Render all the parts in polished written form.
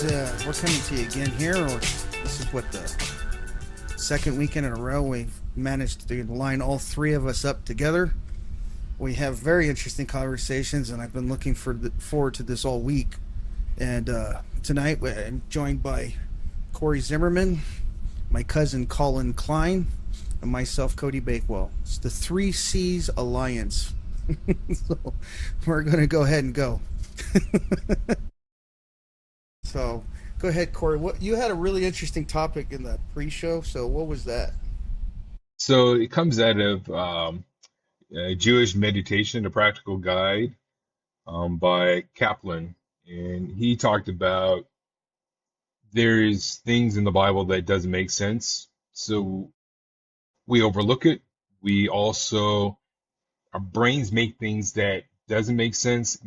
We're coming to you again here. Or this is what the second weekend in a row we've managed to line all three of us up together. We have very interesting conversations, and I've been looking forward to this all week. And tonight I'm joined by Cory Zimmerman, my cousin Collin Klein, and myself, Cody Bakewell. It's the Three C's Alliance. So we're going to go ahead and go. So go ahead, Cory. What you had a really interesting topic in the pre-show. So what was that? So it comes out of Jewish Meditation, a Practical Guide by Kaplan. And he talked about there's things in the Bible that doesn't make sense. So we overlook it. We also, our brains make things that doesn't make sense.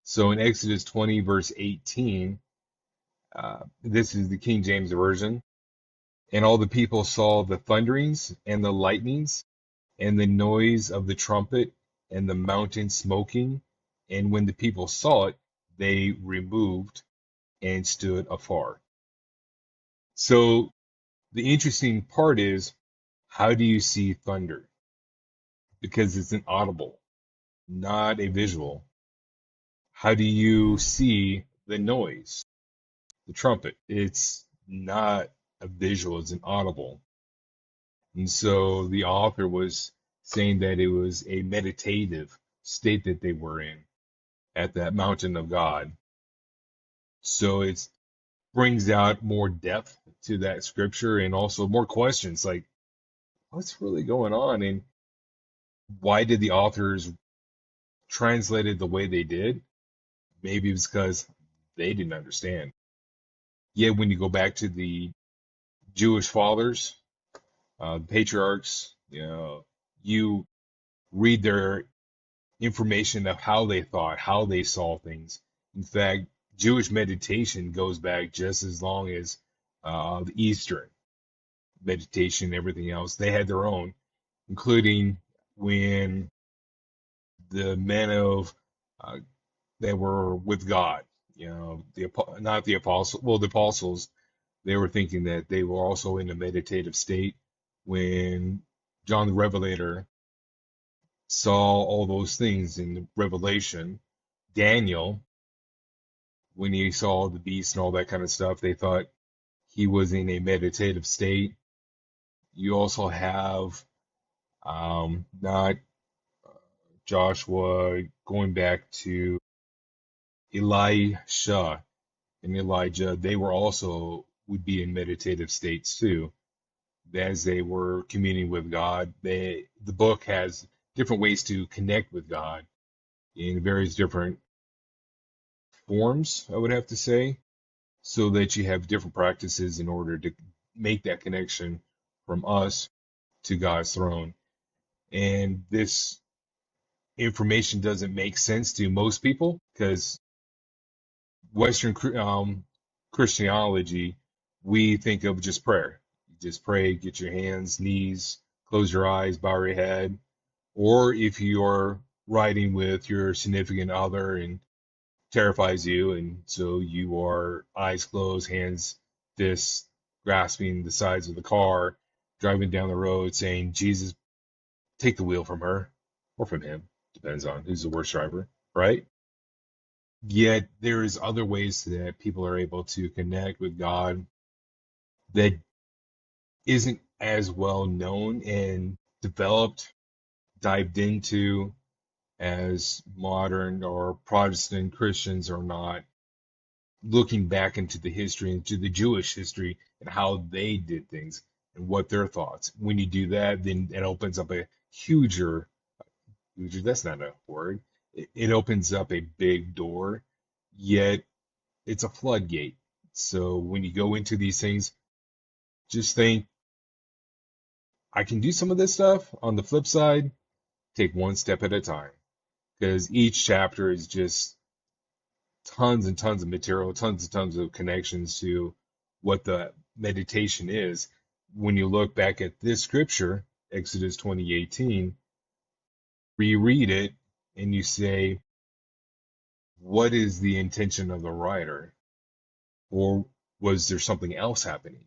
So in Exodus 20, verse 18, this is the King James Version. And all the people saw the thunderings and the lightnings and the noise of the trumpet and the mountain smoking. And when the people saw it, they removed and stood afar. So the interesting part is, how do you see thunder? Because it's an audible, not a visual. How do you see the noise? The trumpet. It's not a visual, it's an audible. And so the author was saying that it was a meditative state that they were in at that mountain of God. So it brings out more depth to that scripture and also more questions like, what's really going on? And why did the authors translate it the way they did? Maybe it's because they didn't understand. Yet when you go back to the Jewish fathers, the patriarchs, you read their information of how they thought, how they saw things. In fact, Jewish meditation goes back just as long as the Eastern meditation, everything else. They had their own, including when the men of that were with God, not the apostles, well, the apostles, they were thinking that they were also in a meditative state when John the Revelator saw all those things in Revelation. Daniel, when he saw the beast and all that kind of stuff, they thought he was in a meditative state. You also have not Joshua going back to Elisha and Elijah. They were also would be in meditative states too, as they were communing with God. The book has different ways to connect with God in various different forms, I would have to say, so that you have different practices in order to make that connection from us to God's throne. And this information doesn't make sense to most people because Western Christianity, we think of just prayer. You just pray, get your hands, knees, close your eyes, bow your head. Or if you're riding with your significant other and terrifies you, and so you are eyes closed, hands, fists grasping the sides of the car, driving down the road saying, Jesus, take the wheel from her or from him. Depends on who's the worst driver, right? Yet there is other ways that people are able to connect with God that isn't as well known and developed, dived into as modern or Protestant Christians are not looking back into the history, into the Jewish history and how they did things and what their thoughts. When you do that, then it opens up a huger, that's not a word. It opens up a big door, yet it's a floodgate. So when you go into these things, just think, I can do some of this stuff. On the flip side, take one step at a time because each chapter is just tons and tons of material, tons and tons of connections to what the meditation is. When you look back at this scripture, Exodus 20:18, reread it and you say, what is the intention of the writer? Or was there something else happening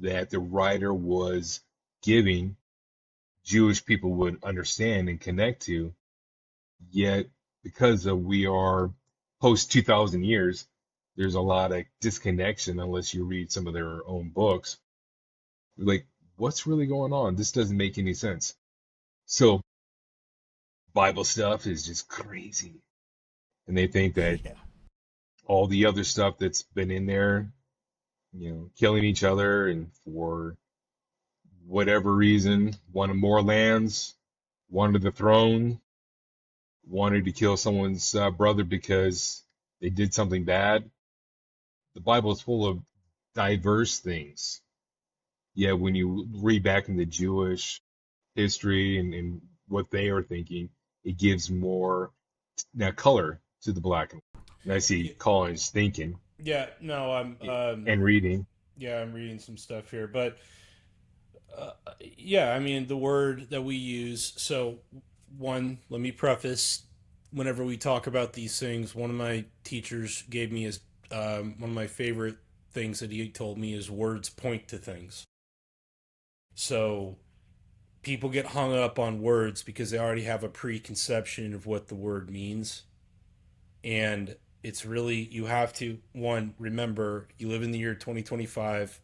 that the writer was giving Jewish people would understand and connect to? Yet, because we are post 2000 years, there's a lot of disconnection unless you read some of their own books. Like, what's really going on? This doesn't make any sense. So, Bible stuff is just crazy. And they think that Yeah. all the other stuff that's been in there, killing each other and for whatever reason, wanted more lands, wanted the throne, wanted to kill someone's brother because they did something bad. The Bible is full of diverse things. Yet when you read back in the Jewish history and what they are thinking, it gives more now color to the black and white. And I see Colin's thinking Yeah, no, I'm and reading. yeah, I'm reading some stuff here, but yeah, I mean the word that we use. So one, let me preface. Whenever we talk about these things, one of my teachers gave me his one of my favorite things that he told me is words point to things. So people get hung up on words because they already have a preconception of what the word means, and it's really you have to one remember you live in the year 2025.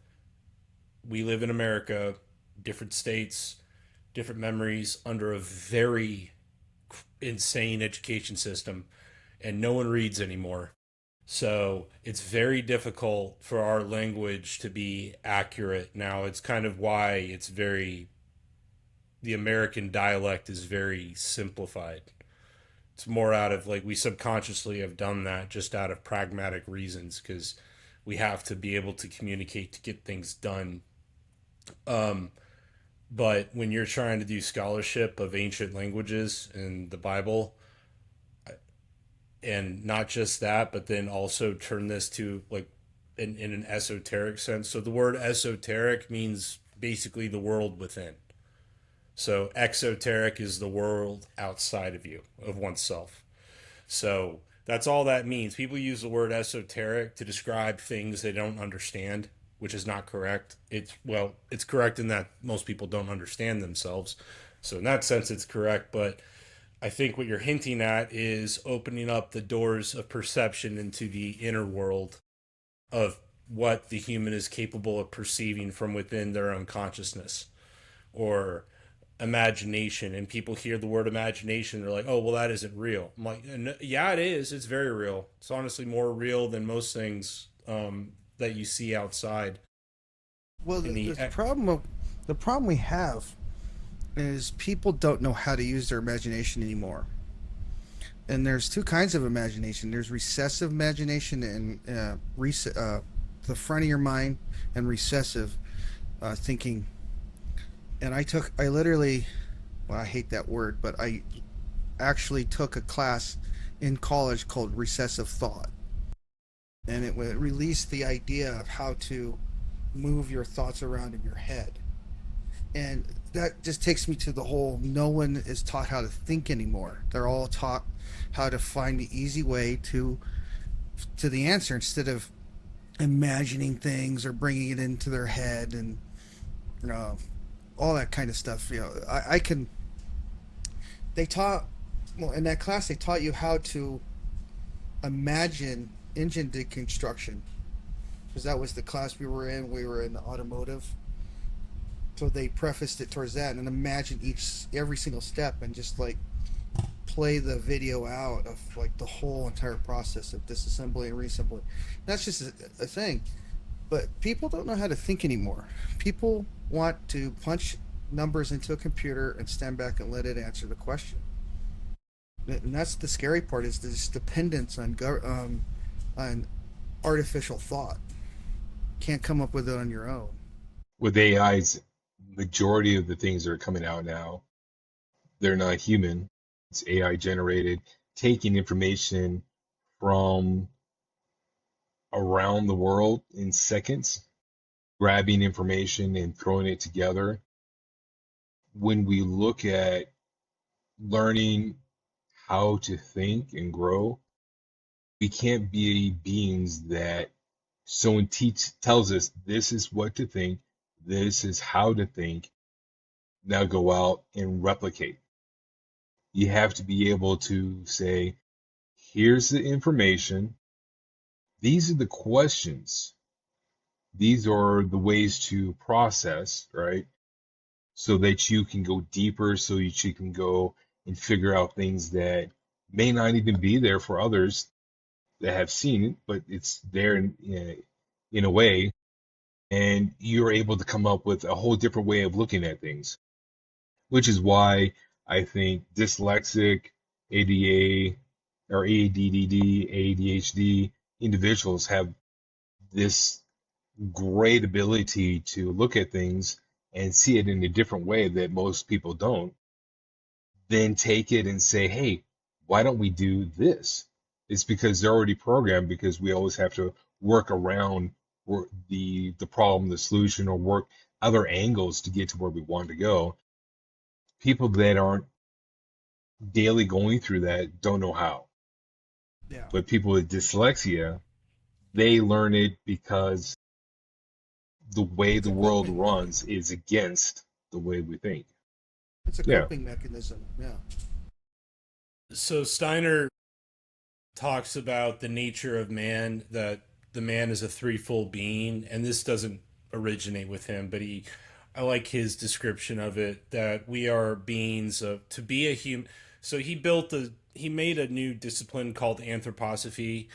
We live in America, different states, different memories under a very insane education system, and no one reads anymore. So it's very difficult for our language to be accurate. Now, it's kind of why the American dialect is very simplified. It's more out of like we subconsciously have done that just out of pragmatic reasons because we have to be able to communicate to get things done. Um, but when you're trying to do scholarship of ancient languages and the Bible, and not just that, but then also turn this to like in an esoteric sense. So the word esoteric means basically the world within. So exoteric is the world outside of you, of oneself. So that's all that means. People use the word esoteric to describe things they don't understand, which is not correct. It's correct in that most people don't understand themselves. So in that sense it's correct, but I think what you're hinting at is opening up the doors of perception into the inner world of what the human is capable of perceiving from within their own consciousness or imagination. And people hear the word imagination, they're like, oh, well, that isn't real. I'm like, yeah, it is. It's very real. It's honestly more real than most things that you see outside. Well, In the the problem we have is people don't know how to use their imagination anymore. And there's two kinds of imagination. There's recessive imagination and the front of your mind, and recessive thinking. And I literally, well, I hate that word, but I actually took a class in college called recessive thought, and it released the idea of how to move your thoughts around in your head. And that just takes me to the whole no one is taught how to think anymore. They're all taught how to find the easy way to the answer instead of imagining things or bringing it into their head and uh, all that kind of stuff. I can. They taught well in that class. They taught you how to imagine engine deconstruction because that was the class we were in. We were in automotive, so they prefaced it towards that and imagine every single step and just like play the video out of like the whole entire process of disassembly and reassembly. That's just a thing. But people don't know how to think anymore. People want to punch numbers into a computer and stand back and let it answer the question. And that's the scary part, is this dependence on artificial thought. Can't come up with it on your own. With AI's, majority of the things that are coming out now, they're not human. It's AI generated, taking information from around the world in seconds, grabbing information and throwing it together. When we look at learning how to think and grow, we can't be beings that Someone tells us this is what to think, this is how to think. Now go out and replicate. You have to be able to say, here's the information, these are the questions, these are the ways to process, right? So that you can go deeper, so that you can go and figure out things that may not even be there for others that have seen it, but it's there in a way, and you're able to come up with a whole different way of looking at things, which is why I think dyslexic, ADA, or ADDD, ADHD individuals have this great ability to look at things and see it in a different way that most people don't, then take it and say, hey, why don't we do this? It's because they're already programmed, because we always have to work around the problem, the solution, or work other angles to get to where we want to go. People that aren't daily going through that don't know how. Yeah. But people with dyslexia, they learn it because the way It's the a world coping runs is against the way we think. It's a Yeah. coping mechanism. Yeah. So Steiner talks about the nature of man, that the man is a threefold being, and this doesn't originate with him, but I like his description of it, that we are beings of, to be a human. So he made a new discipline called anthrosophia,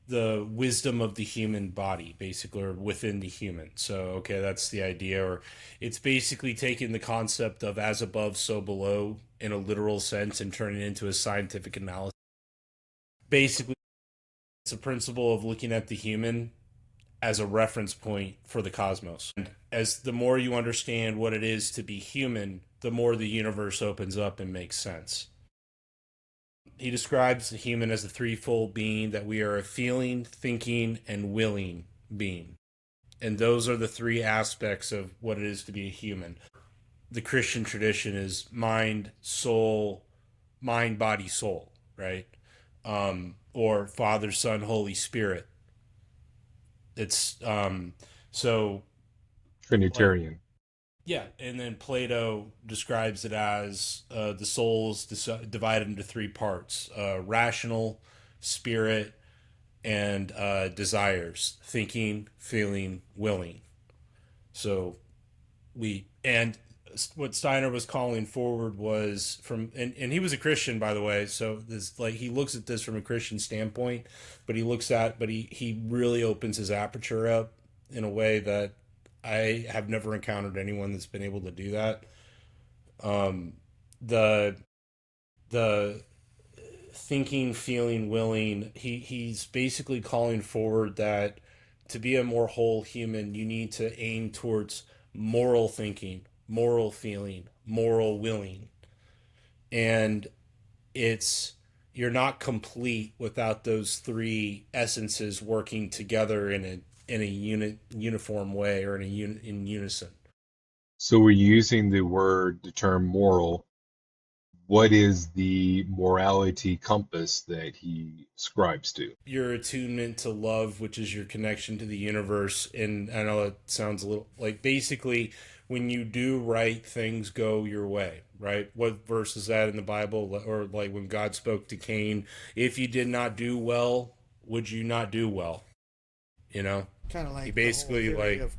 the wisdom of the human body, basically, or within the human. So, okay, that's the idea. Or it's basically taking the concept of as above, so below in a literal sense and turning it into a scientific analysis. Basically, it's a principle of looking at the human as a reference point for the cosmos. And as the more you understand what it is to be human, the more the universe opens up and makes sense. He describes the human as a threefold being, that we are a feeling, thinking, and willing being. And those are the three aspects of what it is to be a human. The Christian tradition is mind, soul, mind, body, soul, right? Or Father, Son, Holy Spirit. It's so like, Trinitarian. yeah, and then Plato describes it as the soul's divided into three parts: rational, spirit, and desires, thinking, feeling, willing. So and what Steiner was calling forward was from, and he was a Christian, by the way. So this, like, he looks at this from a Christian standpoint, but he really opens his aperture up in a way that I have never encountered anyone that's been able to do that. The the thinking, feeling, willing. He's basically calling forward that to be a more whole human, you need to aim towards moral thinking, moral feeling, moral willing. And it's you're not complete without those three essences working together in a uniform way, or in unison. So we're using the term moral. What is the morality compass that he ascribes to? Your attunement to love, which is your connection to the universe. And I know it sounds a little like, basically, when you do right, things go your way, right? What verse is that in the Bible? Or like when God spoke to Cain, if you did not do well, would you not do well? You know, Kind of he like the whole basically, theory like, of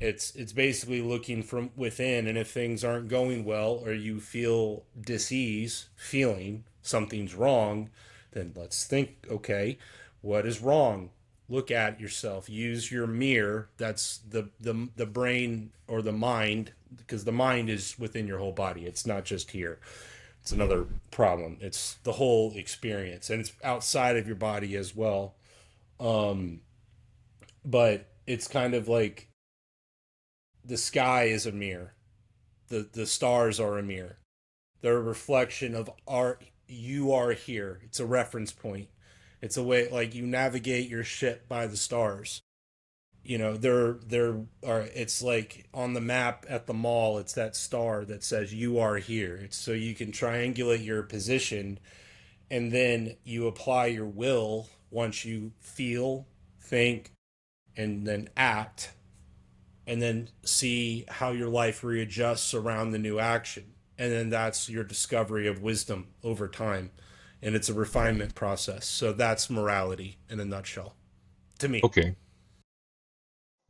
it's basically looking from within, and if things aren't going well, or you feel dis-ease, feeling something's wrong, then let's think, okay, what is wrong? Look at yourself. Use your mirror. That's the brain or the mind, because the mind is within your whole body. It's not just here. It's another problem. It's the whole experience, and it's outside of your body as well. But it's kind of like the sky is a mirror. The stars are a mirror. They're a reflection of you are here. It's a reference point. It's a way, like, you navigate your ship by the stars. You know, there are, it's like on the map at the mall, it's that star that says you are here. It's so you can triangulate your position, and then you apply your will once you feel, think, and then act, and then see how your life readjusts around the new action. And then that's your discovery of wisdom over time. And it's a refinement process. So that's morality in a nutshell, to me. Okay.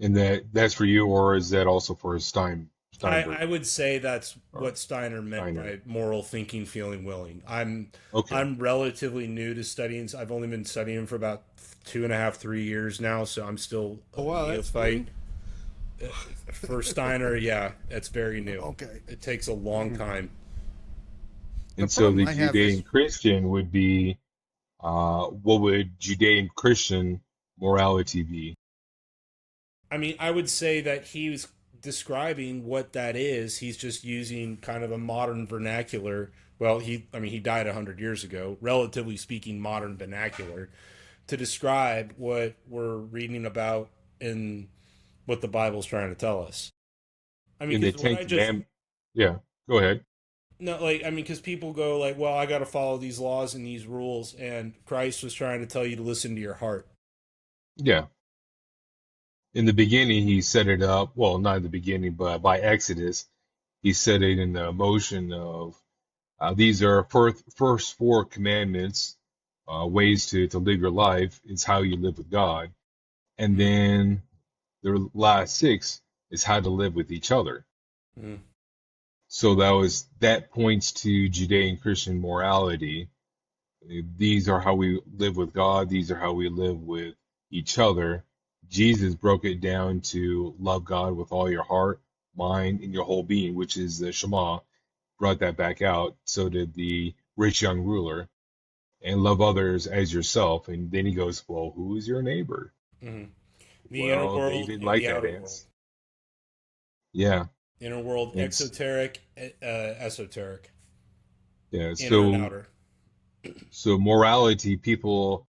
And that's for you, or is that also for Steinberg I would say that's or what Steiner meant Steiner? by moral thinking, feeling, willing. Okay. I'm relatively new to studying. I've only been studying for about 2.5, 3 years now, so I'm still a Oh wow, that's neophyte. new. For Steiner, yeah, it's very new. Okay. It takes a long time. The And so problem the I have is Judean Christian would be, what would Judean Christian morality be? I mean, I would say that he was describing what that is. He's just using kind of a modern vernacular. Well, he died 100 years ago, relatively speaking, modern vernacular to describe what we're reading about in what the Bible's trying to tell us. I mean, In the because what Ten I just Commandments? Yeah, go ahead. no, like, I mean, because people go like, well, I got to follow these laws and these rules, and Christ was trying to tell you to listen to your heart. Yeah. In the beginning, he set it up. Well, not in the beginning, but by Exodus, he set it in the motion of these are first four commandments, ways to live your life. It's how you live with God. And Mm, then the last six is how to live with each other. mm, So that points to Judean Christian morality. These are how we live with God. These are how we live with each other. Jesus broke it down to love God with all your heart, mind, and your whole being, which is the Shema. Brought that back out. So did the rich young ruler, and love others as yourself. And then he goes, well, who is your neighbor? mm. The inner Well, they world didn't and like the that outer world. answer. Yeah. Inner world, It's, exoteric, esoteric, yeah. inner and So, outer. so morality, people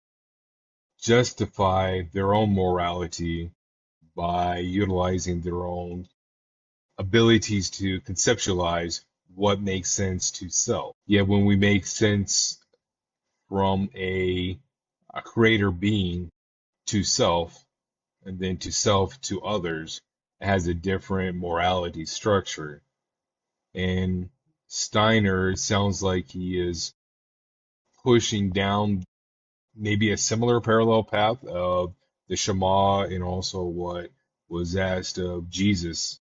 justify their own morality by utilizing their own abilities to conceptualize what makes sense to self. Yet when we make sense from a creator being to self, and then to self to others, it has a different morality structure. And Steiner sounds like he is pushing down maybe a similar parallel path of the Shema and also what was asked of Jesus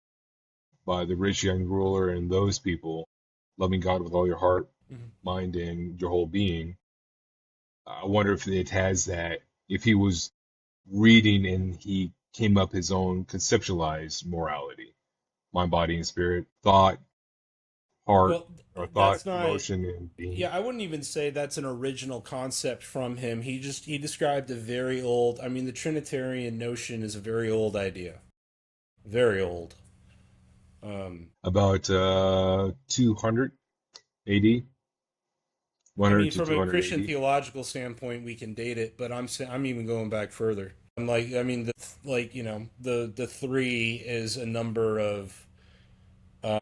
by the rich young ruler and those people, loving God with all your heart, Mhm. mind, and your whole being. I wonder if it has that, if he was reading and he came up his own conceptualized morality, mind, body, and spirit, thought, heart, Well, or thought, that's not. emotion, and being. Yeah, I wouldn't even say that's an original concept from him. He described a very old. I mean, the Trinitarian notion is a very old idea, very old. Um, About 200 AD, I 100 mean, to from a 200 Christian AD. theological standpoint, we can date it, but I'm even going back further. I'm like, I mean, the three is a number of, uh,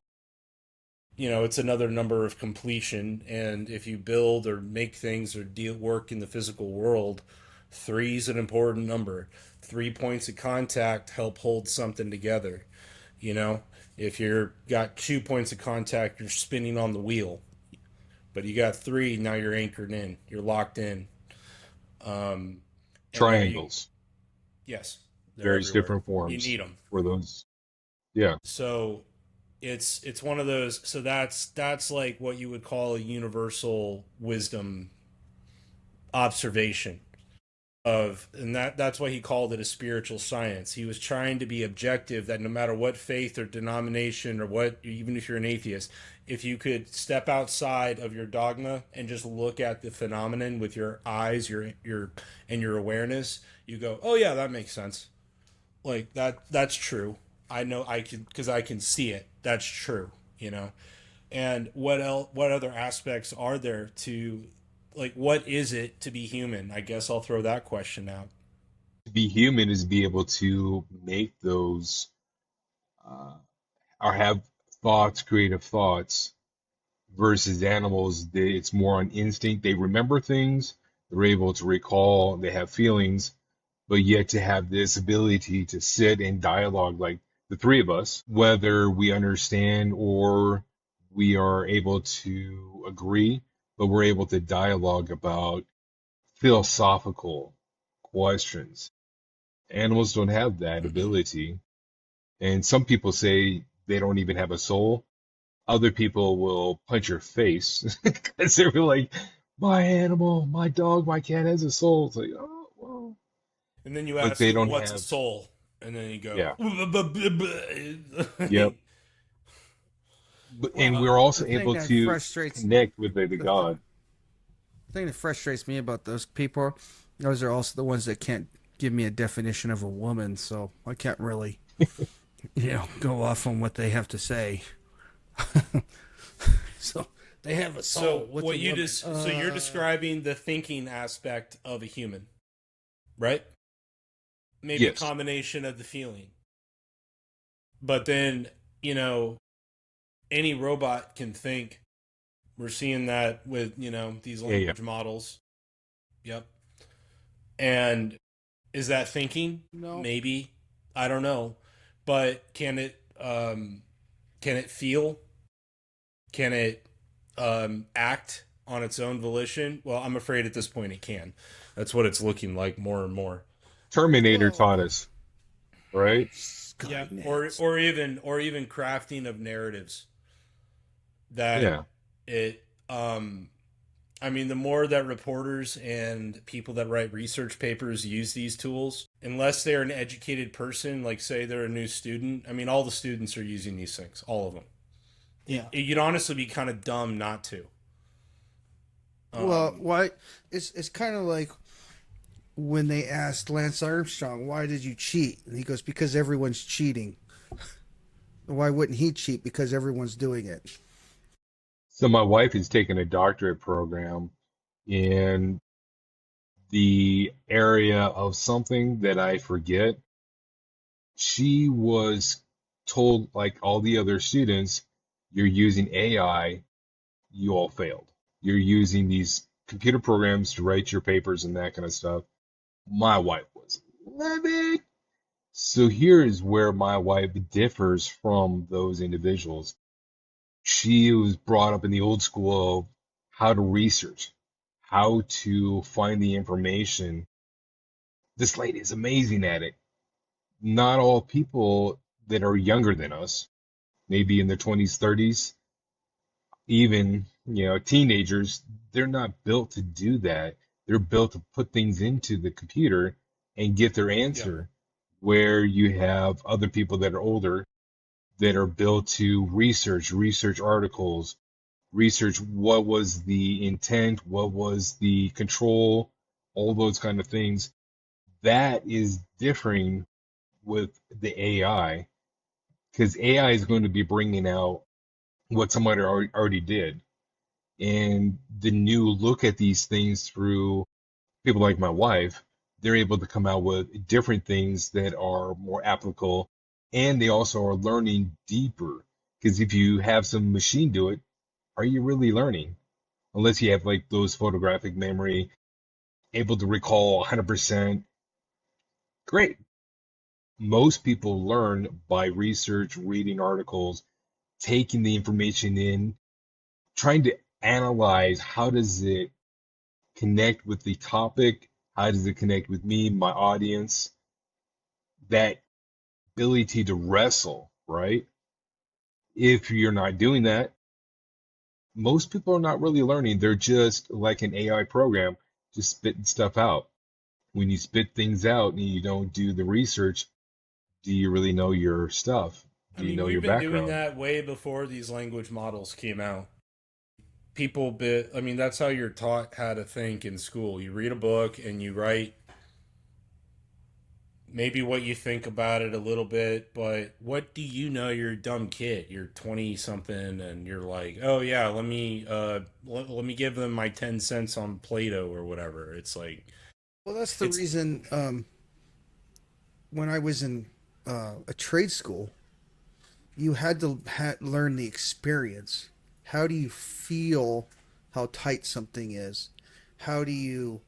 it's another number of completion, and if you build or make things or deal work in the physical world, three is an important number. 3 points of contact help hold something together. You know, if you're got 2 points of contact, you're spinning on the wheel, but you got three, now you're anchored in, you're locked in. Um, and now you, Triangles, yes, they're various everywhere. different You forms need them. for those. Yeah. So it's one of those. So that's like what you would call a universal wisdom observation of, and that's why he called it a spiritual science. He was trying to be objective, that no matter what faith or denomination or what, even if you're an atheist, if you could step outside of your dogma and just look at the phenomenon with your eyes, your and your awareness, you go, oh yeah, that makes sense. Like that's true. I know I can, because I can see it. That's true. And what other aspects are there to, like, what is it to be human? I guess I'll throw that question out. To be human is be able to make those, uh, or have thoughts, creative thoughts, versus animals. It's more on instinct. They remember things, They're able to recall, they have feelings, but yet to have this ability to sit and dialogue like the three of us, whether we understand or we are able to agree, but we're able to dialogue about philosophical questions. Animals don't have that ability. And some people say they don't even have a soul. Other people will punch your face because they're like, my animal, my dog, my cat has a soul. It's like, oh, well. And then you But ask they them, don't what's a have, soul? And then you go, yeah, yep. But, and Well, we're the also thing able that to frustrates connect with the the, th- God. the thing that frustrates me about those people, those are also the ones that can't give me a definition of a woman, so I can't really, go off on what they have to say. So they have a soul. so What's a what you woman? just so you're describing the thinking aspect of a human, right? Maybe a Yes. combination of the feeling. But then, you know, any robot can think. We're seeing that with, these Yeah, yeah. language models. Yep. And is that thinking? No. Maybe. I don't know. But can it feel? Can it act on its own volition? Well, I'm afraid at this point it can. That's what it's looking like more and more. Terminator Well, taught us, right? Yeah, Skynet. or even crafting of narratives that Yeah. it I mean, the more that reporters and people that write research papers use these tools, unless they're an educated person, like say they're a new student, I mean, all the students are using these things, all of them. Yeah. You'd honestly be kind of dumb not to. Well, Um, why? It's kind of like when they asked Lance Armstrong, "Why did you cheat?" And he goes, "Because everyone's cheating." Why wouldn't he cheat? Because everyone's doing it. So my wife is taking a doctorate program in the area of something that I forget. She was told, like all the other students, you're using AI, you all failed. You're using these computer programs to write your papers and that kind of stuff. My wife was livid. So here is where my wife differs from those individuals. She was brought up in the old school of how to research, how to find the information. This lady is amazing at it. Not all people that are younger than us, maybe in their 20s, 30s, even, teenagers, they're not built to do that. They're built to put things into the computer and get their yeah, answer. Where you have other people that are older that are built to research articles, research what was the intent, what was the control, all those kind of things. That is differing with the AI because AI is going to be bringing out what somebody already did. And the new look at these things through people like my wife, they're able to come out with different things that are more applicable. And they also are learning deeper. Because if you have some machine do it, are you really learning? Unless you have like those photographic memory, able to recall 100%. Great. Most people learn by research, reading articles, taking the information in, trying to analyze how does it connect with the topic, how does it connect with me, my audience, that ability to wrestle, right? If you're not doing that, most people are not really learning. They're just like an AI program, just spitting stuff out. When you spit things out and you don't do the research, do you really know your stuff? I Do you mean, know your we've been doing background? that way before these language models came out. I mean, that's how you're taught how to think in school. You read a book and you write maybe what you think about it a little bit, but what do you know? You're a dumb kid. You're 20 something and you're like, "Oh yeah, let me give them my 10 cents on Play-Doh or whatever." It's like Well, that's the it's reason. When I was in a trade school, you had to learn the experience. How do you feel? How tight something is? How do you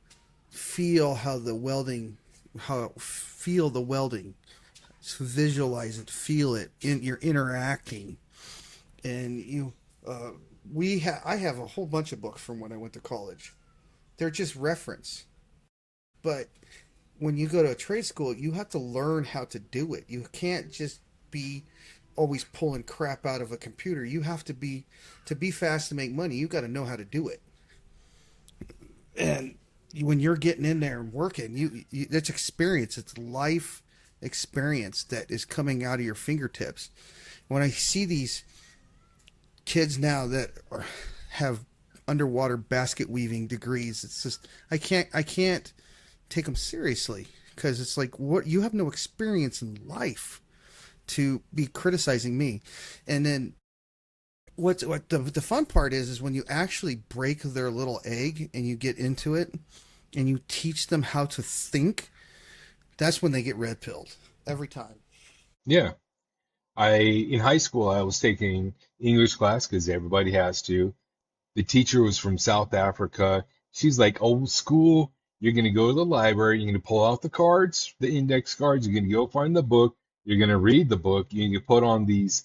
feel how the welding, feel the welding, visualize it, feel it. You're interacting, and uh, I have a whole bunch of books from when I went to college. They're just reference, but when you go to a trade school, you have to learn how to do it. You can't just be always pulling crap out of a computer. You have to be fast to make money. You got to know how to do it. And when you're getting in there and working, it's experience. It's life experience that is coming out of your fingertips. When I see these kids now that have underwater basket weaving degrees, it's just I can't take them seriously because it's like, what, you have no experience in life to be criticizing me. And then what the fun part is when you actually break their little egg and you get into it and you teach them how to think. That's when they get red pilled every time. Yeah. In high school, I was taking English class because everybody has to. The teacher was from South Africa. She's like old school. You're going to go to the library. You're going to pull out the cards, the index cards. You're going to go find the book. You're going to read the book. You can put on these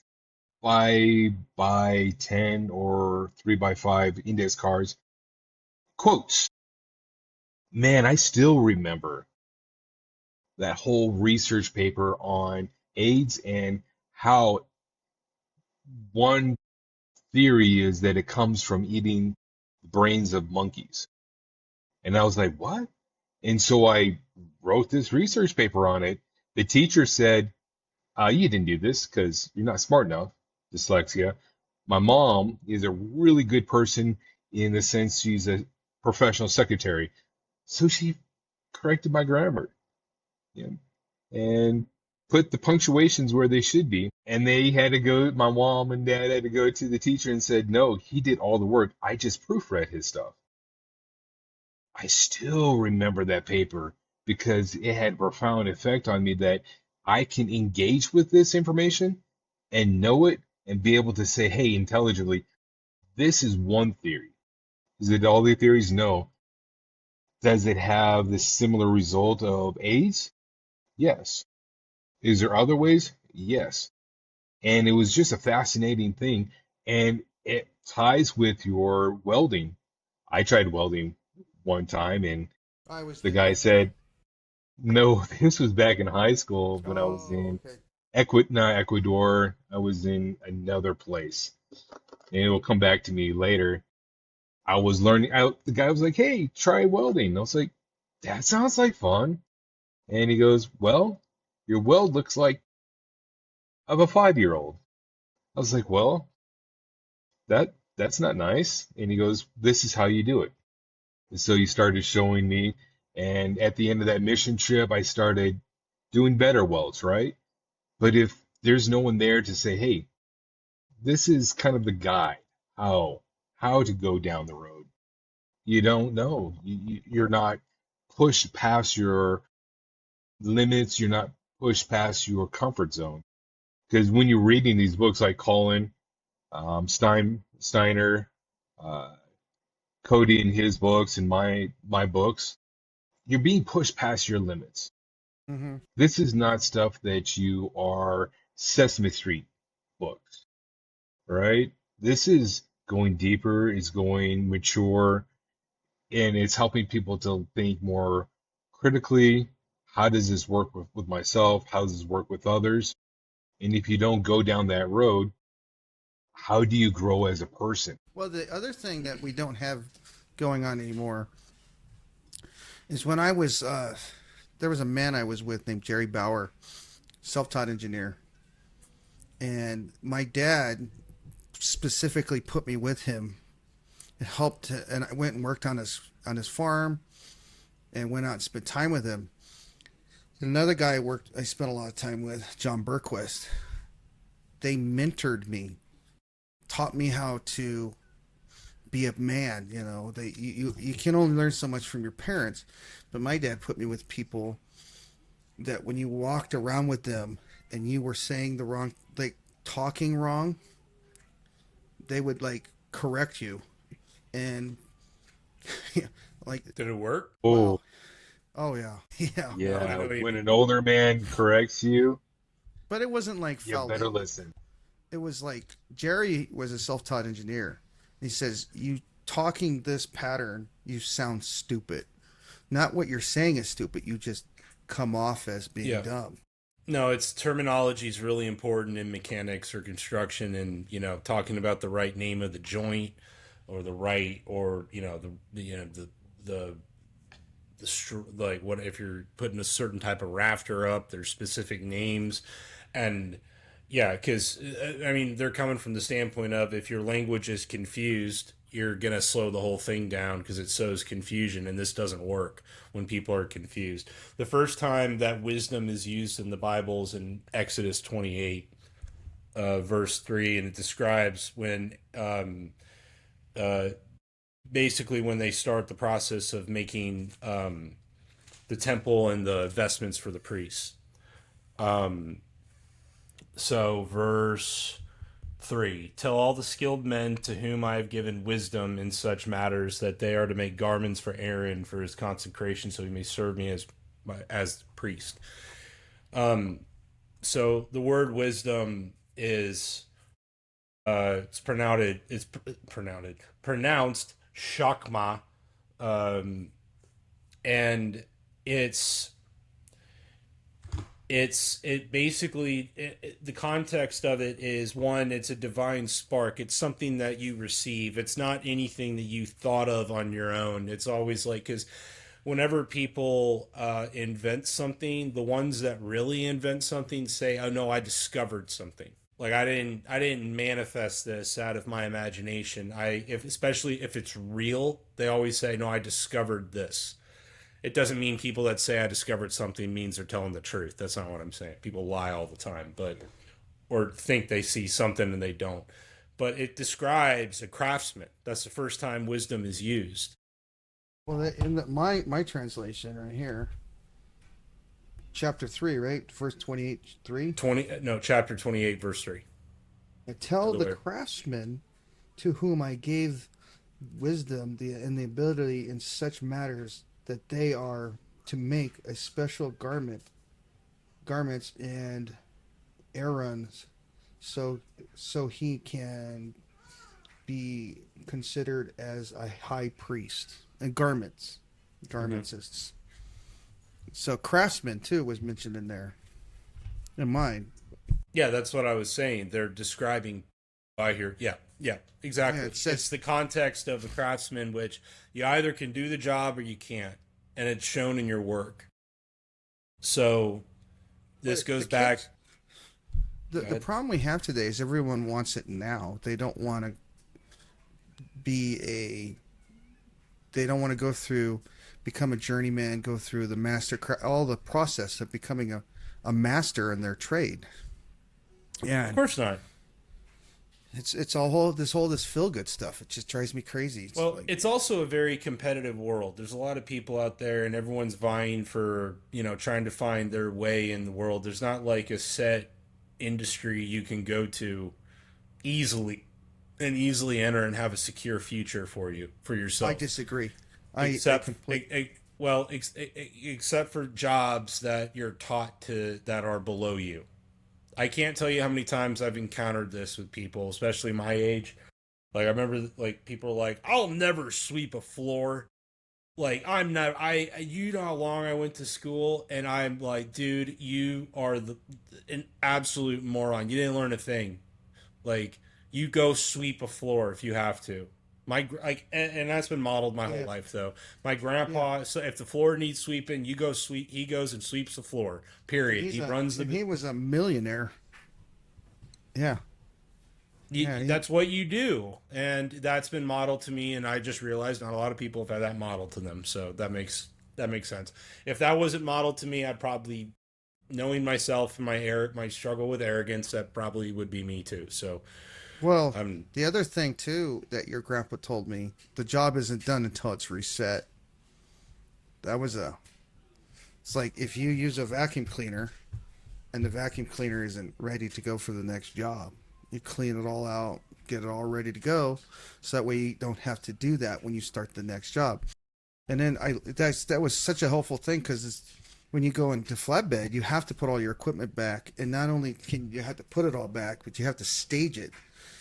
5 by 10 or 3 by 5 index cards. Quotes. Man, I still remember that whole research paper on AIDS and how one theory is that it comes from eating the brains of monkeys. And I was like, what? And so I wrote this research paper on it. The teacher said, you didn't do this because you're not smart enough, dyslexia. My mom is a really good person in the sense she's a professional secretary. So she corrected my grammar, you know, and put the punctuations where they should be. And they had to go, my mom and dad had to go to the teacher and said, no, he did all the work. I just proofread his stuff. I still remember that paper because it had a profound effect on me that I can engage with this information and know it and be able to say, hey, intelligently, this is one theory. Is it all the theories? No. Does it have the similar result of AIDS? Yes. Is there other ways? Yes. And it was just a fascinating thing. And it ties with your welding. I tried welding one time and I was the there. guy said, no, this was back in high school when I was Oh, in okay. Ecuador. I was in another place. And it will come back to me later. I was learning out. The guy was like, hey, try welding. And I was like, that sounds like fun. And he goes, well, your weld looks like of a 5-year-old. I was like, well, that's not nice. And he goes, this is how you do it. And so he started showing me. And at the end of that mission trip, I started doing better welds, right? But if there's no one there to say, hey, this is kind of the guide, how to go down the road, you don't know. You're not pushed past your limits. You're not pushed past your comfort zone. Because when you're reading these books like Colin, Steiner, uh, Cody in his books and my books, you're being pushed past your limits. Mm-hmm. This is not stuff that you are Sesame Street books, right? This is going deeper, it's going mature, and it's helping people to think more critically. How does this work with myself? How does this work with others? And if you don't go down that road, how do you grow as a person? Well, the other thing that we don't have going on anymore is when I was there was a man I was with named Jerry Bauer, self-taught engineer, and my dad specifically put me with him. It helped, and I went and worked on his farm, and went out and spent time with him. Another guy I spent a lot of time with, John Berquist. They mentored me, taught me how to be a man. You know, you can only learn so much from your parents, but my dad put me with people that when you walked around with them and you were saying the wrong, like talking wrong, they would like correct you, and like, Did it work? Oh, well, Oh yeah, yeah. No, I Yeah, know what you when mean. an older man corrects you, But it wasn't like you better Feldy. listen. It was like Jerry was a self-taught engineer. He says, "You talking this pattern, you sound stupid. Not what you're saying is stupid. You just come off as being Yeah. dumb." No, it's terminology is really important in mechanics or construction, and talking about the right name of the joint, or the right, or the like what if you're putting a certain type of rafter up, there's specific names, and yeah, because I mean they're coming from the standpoint of if your language is confused, you're gonna slow the whole thing down because it sows confusion, and this doesn't work when people are confused. The first time that wisdom is used in the Bible is in Exodus 28, verse 3, and it describes when uh, basically when they start the process of making the temple and the vestments for the priests. Um, so, verse 3: Tell all the skilled men to whom I have given wisdom in such matters that they are to make garments for Aaron for his consecration, so he may serve me as priest. So the word wisdom is pronounced shakma, um, and it's it basically the context of it is, one, it's a divine spark. It's something that you receive. It's not anything that you thought of on your own. It's always like, because whenever people invent something, the ones that really invent something say, oh no, I discovered something. Like I didn't manifest this out of my imagination. Especially if it's real, they always say, no, I discovered this. It doesn't mean people that say I discovered something means they're telling the truth. That's not what I'm saying. People lie all the time, but or think they see something and they don't. But it describes a craftsman. That's the first time wisdom is used. Well, my translation right here, chapter 3, right, verse 28, 3. 20 no, chapter 28 verse 3. I tell Other the way. craftsmen to whom I gave wisdom and the ability in such matters that they are to make a special garments and Aaron's, so he can be considered as a high priest. And garments is, so craftsman too was mentioned in there in mine. Yeah, that's what I was saying. They're describing by here. Yeah, yeah, exactly. Yeah, it says, It's the context of the craftsman, which you either can do the job or you can't, and it's shown in your work. So this but the goes back. kids, Go the ahead. problem we have today is everyone wants it now. They don't want to be a they don't want to go through, become a journeyman, go through the all the process of becoming a master in their trade. Yeah, Of course not. it's all this feel good stuff. It just drives me crazy. It's Well, like, it's also a very competitive world. There's a lot of people out there, and everyone's vying for, trying to find their way in the world. There's not like a set industry you can go to easily and easily enter and have a secure future for I yourself. disagree. I Except, complete. well, except for jobs that you're taught to that are below you. I can't tell you how many times I've encountered this with people, especially my age. Like I remember, like people are like, "I'll never sweep a floor." Like I'm not. You know how long I went to school, and I'm like, dude, you are an absolute moron. You didn't learn a thing. Like you go sweep a floor if you have to. And that's been modeled my whole Yeah, life though. My yeah. grandpa, so if the floor needs sweeping, you go sweep. He goes and sweeps the floor. Period. He runs And the. he was a millionaire. Yeah, yeah. That's what you do, and that's been modeled to me. And I just realized not a lot of people have had that modeled to them. So that makes sense. If that wasn't modeled to me, I'd probably, knowing myself and my struggle with arrogance, that probably would be me too. So Well, I'm the other thing too that your grandpa told me, the job isn't done until it's reset. That was a. It's like if you use a vacuum cleaner and the vacuum cleaner isn't ready to go for the next job. You clean it all out, get it all ready to go, so that way you don't have to do that when you start the next job. And then that was such a helpful thing because when you go into flatbed, you have to put all your equipment back, and not only can you have to put it all back, but you have to stage it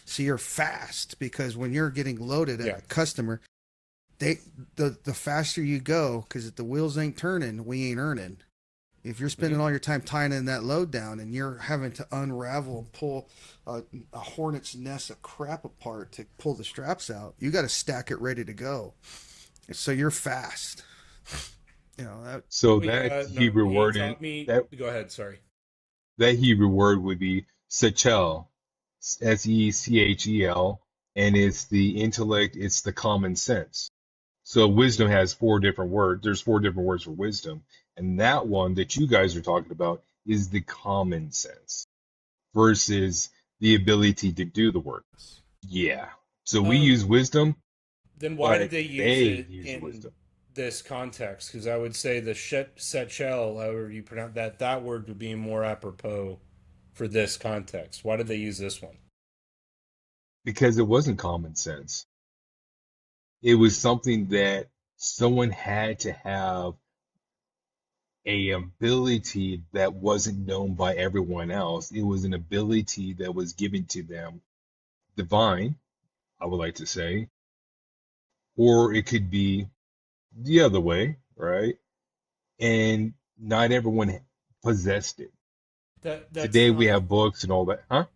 so you're fast. Because when you're getting loaded at Yeah. a customer, the faster you go, because if the wheels ain't turning, we ain't earning. If you're spending all your time tying in that load down, and you're having to unravel and pull a hornet's nest of crap apart to pull the straps out, you got to stack it ready to go. So you're fast. You know that. So Well, that yeah, no, Hebrew he word taught me. that Go ahead. Sorry. that Hebrew word would be sechel, Sechel, and it's the intellect, it's the common sense. So wisdom has four different words. There's four different words for wisdom, and that one that you guys are talking about is the common sense versus the ability to do the work. Yeah. So we Um, use wisdom, then why did but they use they it use in wisdom this context? Because I would say the set shell, however you pronounce that, that word would be more apropos for this context. Why did they use this one? because it wasn't common sense. It was something that someone had to have a ability that wasn't known by everyone else. It was an ability that was given to them, divine, I would like to say, or it could be the other way, right? And not everyone possessed it. That's Today we not have books and all that, huh?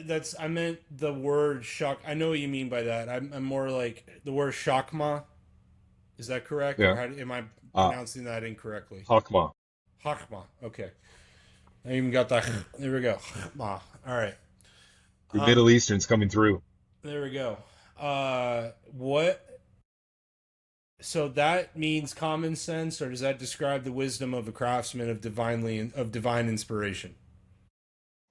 that's I meant the word shock. I know what you mean by that. I'm more like the word shakma. Is that correct, or Yeah. am I Uh, pronouncing that incorrectly? Hakma. Hakma. Okay, I even got that. There we go. Hakma. All right. The Um, Middle Eastern's coming through. there we go. What? So that means common sense, or does that describe the wisdom of a craftsman of divine inspiration?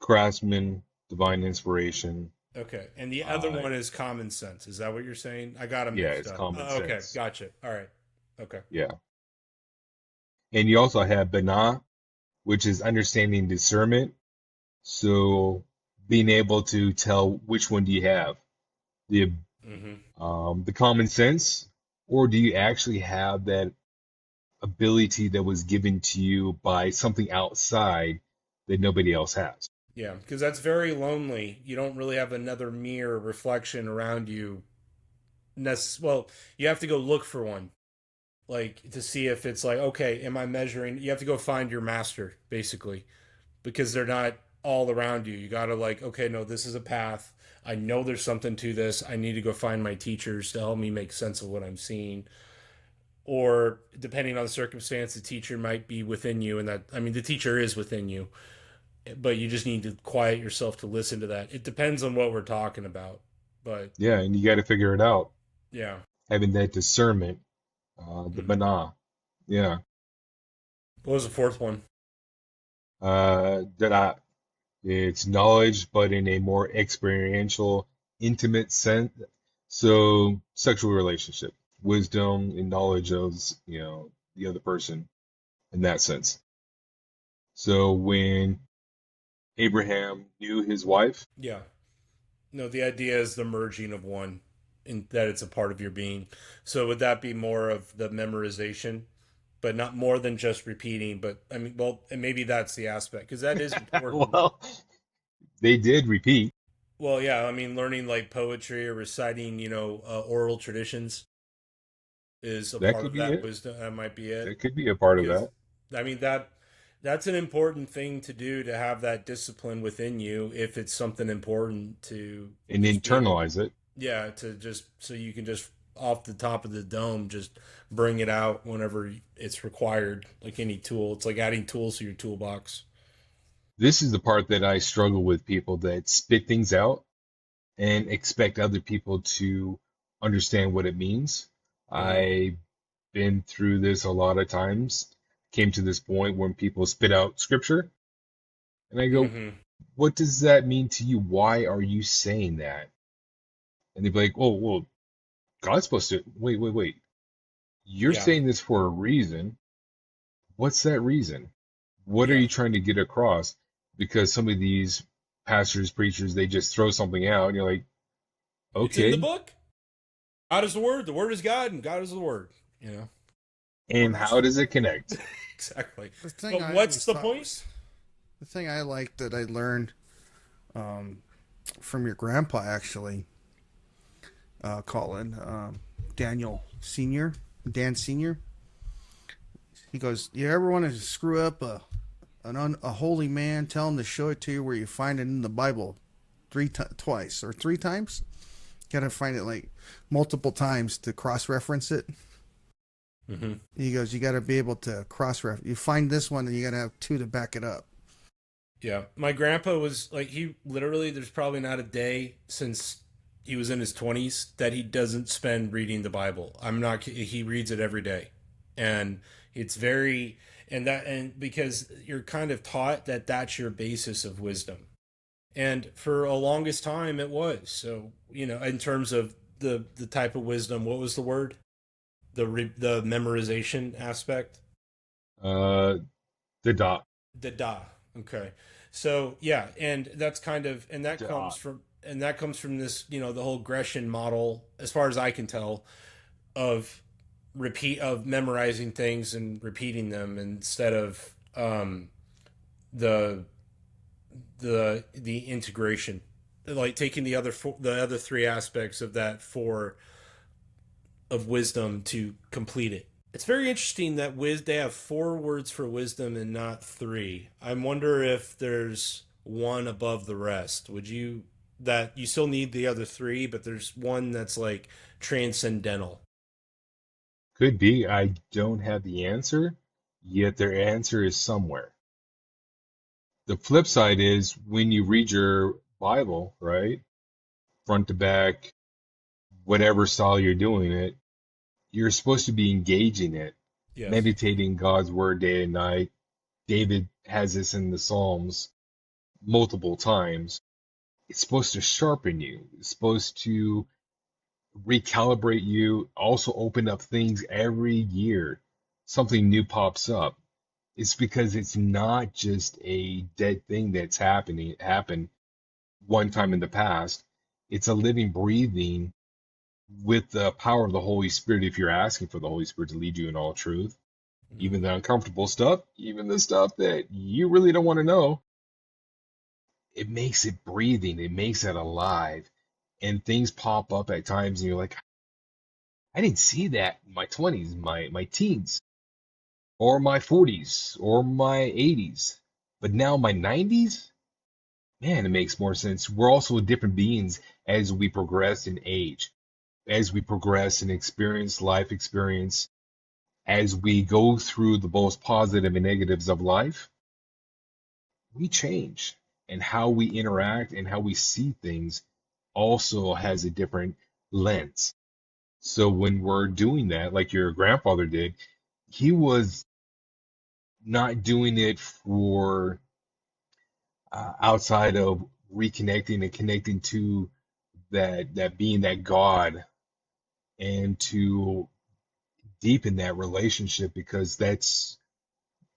Craftsman, divine inspiration. Okay, and the other Uh, one is common sense. Is that what you're saying? I got them yeah, mixed it's up. common Okay, sense. gotcha. All right. Okay. Yeah. And you also have Bana, which is understanding discernment. So being able to tell which one do you have, the Mm-hmm. the common sense, or do you actually have that ability that was given to you by something outside that nobody else has? Yeah, because that's very lonely. You don't really have another mirror reflection around you. Well, you have to go look for one, like to see if it's like, okay, am I measuring? You have to go find your master, basically, because they're not all around you. You got to like, okay, no, this is a path. I know there's something to this. I need to go find my teachers to help me make sense of what I'm seeing. Or depending on the circumstance, the teacher might be within you, and that I mean, the teacher is within you, but you just need to quiet yourself to listen to that. It depends on what we're talking about, but Yeah, and you got to figure it out. yeah. Having that discernment, the Hmm. Bana. Yeah. What was the fourth one? That it's knowledge, but in a more experiential, intimate sense. So sexual relationship, wisdom and knowledge of, the other person in that sense. So when Abraham knew his wife, Yeah. No, the idea is the merging of one, in that it's a part of your being. So would that be more of the memorization, but not more than just repeating? But I mean, well, and maybe that's the aspect because that is important. well, they did repeat. Well, yeah, I mean, learning like poetry or reciting, oral traditions is a That part could of be that it. wisdom. That might be it. That could be a part of Because that. I mean that's an important thing to do, to have that discipline within you if it's something important to And just be able, internalize it. yeah, to just so you can just off the top of the dome just bring it out whenever it's required, like any tool. It's like adding tools to your toolbox. This is the part that I struggle with people that spit things out and expect other people to understand what it means. Mm-hmm. I've been through this a lot of times, came to this point when people spit out scripture, and I go, Mm-hmm. what does that mean to you? Why are you saying that? And they'd be like, oh, well, God's supposed to, wait. You're Yeah. saying this for a reason. What's that reason? What are Yeah. you trying to get across? Because some of these pastors, preachers, they just throw something out, and you're like, It's in the okay, book. God is the word is God, and God is the word. you know. And how does it connect? Exactly. The thing But I what's always the thought point? was the thing I liked that I learned from your grandpa actually, Colin, Daniel Senior, Dan Senior. He goes, "You ever want to screw up a holy man? Tell him to show it to you where you find it in the Bible, twice or three times. Got to find it like multiple times to cross reference it." Mm-hmm. He goes, "You got to be able to cross reference. You find this one, and you got to have two to back it up." Yeah, my grandpa was like, he literally, there's probably not a day since he was in his 20s that he doesn't spend reading the Bible. I'm not, he reads it every day. And it's very, and because you're kind of taught that that's your basis of wisdom. And for a longest time it was. So, in terms of the type of wisdom, what was the word? The memorization aspect? Uh, the dot. The da. Okay. So yeah, and that's kind of Dot. and that comes from this, the whole Gresham model, as far as I can tell, of memorizing things and repeating them instead of the the integration, like taking the other three aspects of that four of wisdom to complete it. It's very interesting that they have four words for wisdom and not three. I wonder if there's one above the rest. Would you that you still need the other three, but there's one that's like transcendental. Could be. I don't have the answer, yet their answer is somewhere. The flip side is when you read your Bible, right, front to back, whatever style you're doing it, you're supposed to be engaging it, Yes. meditating God's word day and night. David has this in the Psalms multiple times. It's supposed to sharpen you. It's supposed to recalibrate you, also open up things every year. Something new pops up. It's because it's not just a dead thing that's happened one time in the past. It's a living, breathing with the power of the Holy Spirit if you're asking for the Holy Spirit to lead you in all truth. Mm-hmm. Even the uncomfortable stuff, even the stuff that you really don't want to know, it makes it breathing, it makes it alive. And things pop up at times and you're like, I didn't see that in my 20s, my teens, or my 40s, or my 80s. But now my 90s, man, it makes more sense. We're also different beings as we progress in age, as we progress in experience, life experience, as we go through the most positive and negatives of life, we change. And how we interact and how we see things also has a different lens. So when we're doing that, like your grandfather did, he was not doing it for outside of reconnecting and connecting to that being that God and to deepen that relationship because that's